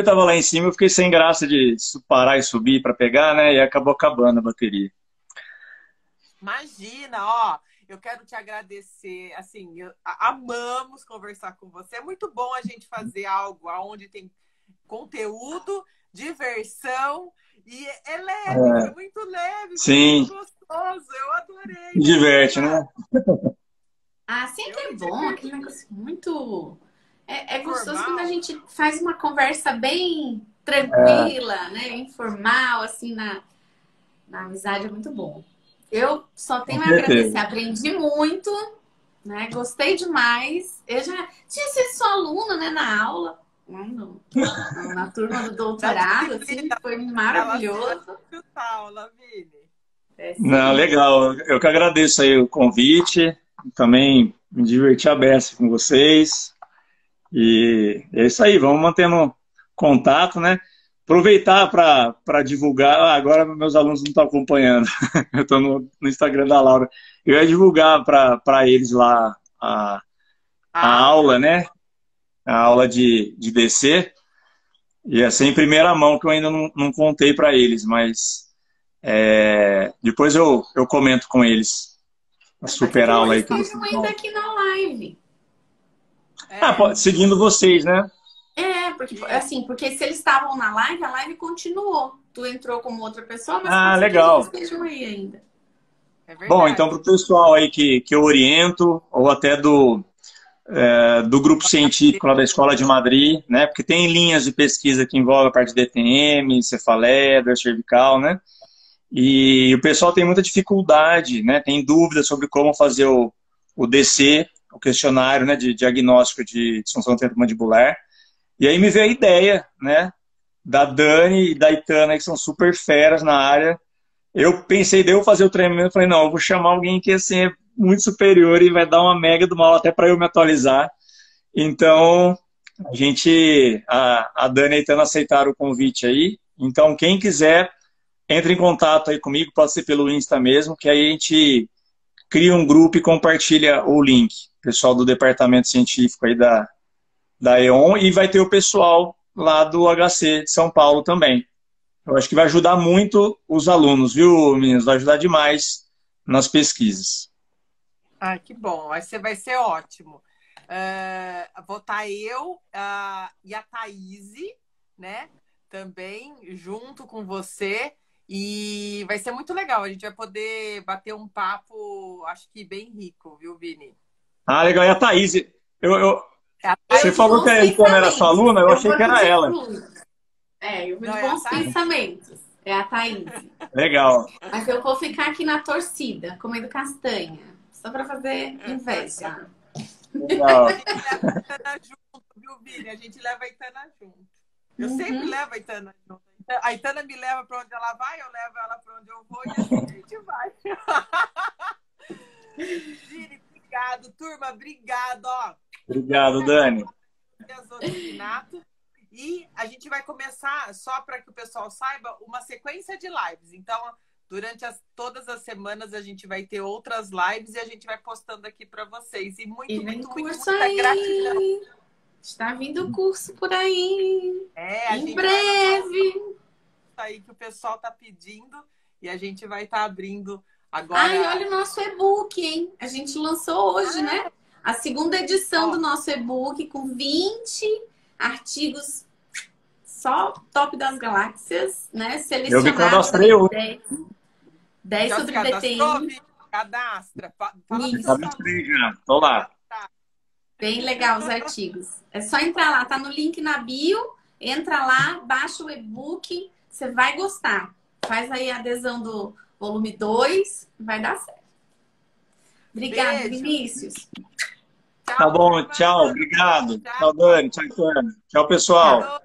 C: tava lá em cima, eu fiquei sem graça de parar e subir para pegar, né? E acabou acabando a bateria.
A: Imagina, ó. Eu quero te agradecer, assim, amamos conversar com você. É muito bom a gente fazer algo onde tem conteúdo, diversão e é leve, é muito leve,
C: sim.
A: Muito gostoso. Eu adorei.
C: Me diverte, né?
B: Sempre é bom, aquele negócio muito... É gostoso
A: Formal.
B: quando a gente faz uma conversa bem tranquila, né? Informal, assim, na amizade é muito bom. Eu só tenho a agradecer, aprendi muito, né? Gostei demais. Eu já tinha sido sua aluna, né, na aula, na turma do doutorado, assim, foi maravilhoso.
A: Aula, Vini.
C: Não, legal. Eu que agradeço aí o convite. Também me diverti a beça com vocês. E é isso aí, vamos mantendo contato, né? Aproveitar para divulgar. Agora meus alunos não estão acompanhando. Eu estou no Instagram da Laura. Eu ia divulgar para eles lá a aula, né? A aula de DC. E essa é em primeira mão que eu ainda não contei para eles, mas depois eu comento com eles. A super aula aí.
B: Eles estão ainda aqui na live.
C: Seguindo vocês, né?
B: Porque se eles estavam na live, a live continuou. Tu entrou como outra pessoa, mas
C: legal.
B: Eles estejam aí ainda.
C: Bom, então para o pessoal aí que eu oriento, ou até do grupo científico lá da Escola de Madrid, né? Porque tem linhas de pesquisa que envolvem a parte de DTM, cefaleia, dor cervical, né? E o pessoal tem muita dificuldade, né? Tem dúvidas sobre como fazer o DC, o questionário, né, de diagnóstico de disfunção temporomandibular. E aí me veio a ideia, né, da Dani e da Itana, que são super feras na área. Eu pensei, de eu fazer o treinamento, falei, não, eu vou chamar alguém que assim, é muito superior e vai dar uma mega de uma aula até para eu me atualizar. Então, a Dani e a Itana aceitaram o convite aí. Então, quem quiser, entre em contato aí comigo, pode ser pelo Insta mesmo, que aí a gente cria um grupo e compartilha o link. Pessoal do departamento científico aí da EON, e vai ter o pessoal lá do HC de São Paulo também. Eu acho que vai ajudar muito os alunos, viu, meninos? Vai ajudar demais nas pesquisas.
A: Ah, que bom. Vai ser ótimo. Vou estar eu e a Thaís, né? Também junto com você. E vai ser muito legal. A gente vai poder bater um papo, acho que bem rico, viu, Vini?
C: Ah, legal. E a Thaís, você
B: Eu de
C: falou
B: bons
C: que a Itana era sua aluna, eu achei
B: vou
C: que era
B: de
C: ela.
B: eu vou
A: Não,
B: de
A: é a
B: bons
A: Thaís.
B: pensamentos. É a Thaís.
C: Legal.
B: Mas eu vou ficar aqui na torcida, comendo castanha. Só para fazer inveja.
C: Legal.
A: A gente leva a Itana junto, viu, Vini? A gente leva a Itana junto. Eu sempre levo a Itana junto. A Itana me leva para onde ela vai, eu levo ela para onde eu vou e assim a gente vai. Vini, obrigado. Turma, obrigado. Ó.
C: Obrigado, Dani.
A: E a gente vai começar, só para que o pessoal saiba, uma sequência de lives. Então, durante todas as semanas, a gente vai ter outras lives e a gente vai postando aqui para vocês. E muita gratidão.
B: Está vindo o curso por aí.
A: Em
B: breve.
A: Aí que o pessoal está pedindo e a gente vai estar abrindo agora.
B: Ai, olha o nosso e-book, hein? A gente lançou hoje, né? A segunda edição do nosso e-book com 20 artigos só top das galáxias, né?
C: Eu me cadastrei hoje.
B: 10 sobre DTM.
A: Cadastra.
C: Cadastrei já. Tô lá.
B: Bem legal os artigos. É só entrar lá, tá no link na bio. Entra lá, baixa o e-book. Você vai gostar. Faz aí a adesão do volume 2. Vai dar certo. Obrigada, Vinícius.
C: Tá bom, tchau. Obrigado. Tchau, Dani. Tchau, Dani. Tchau, pessoal.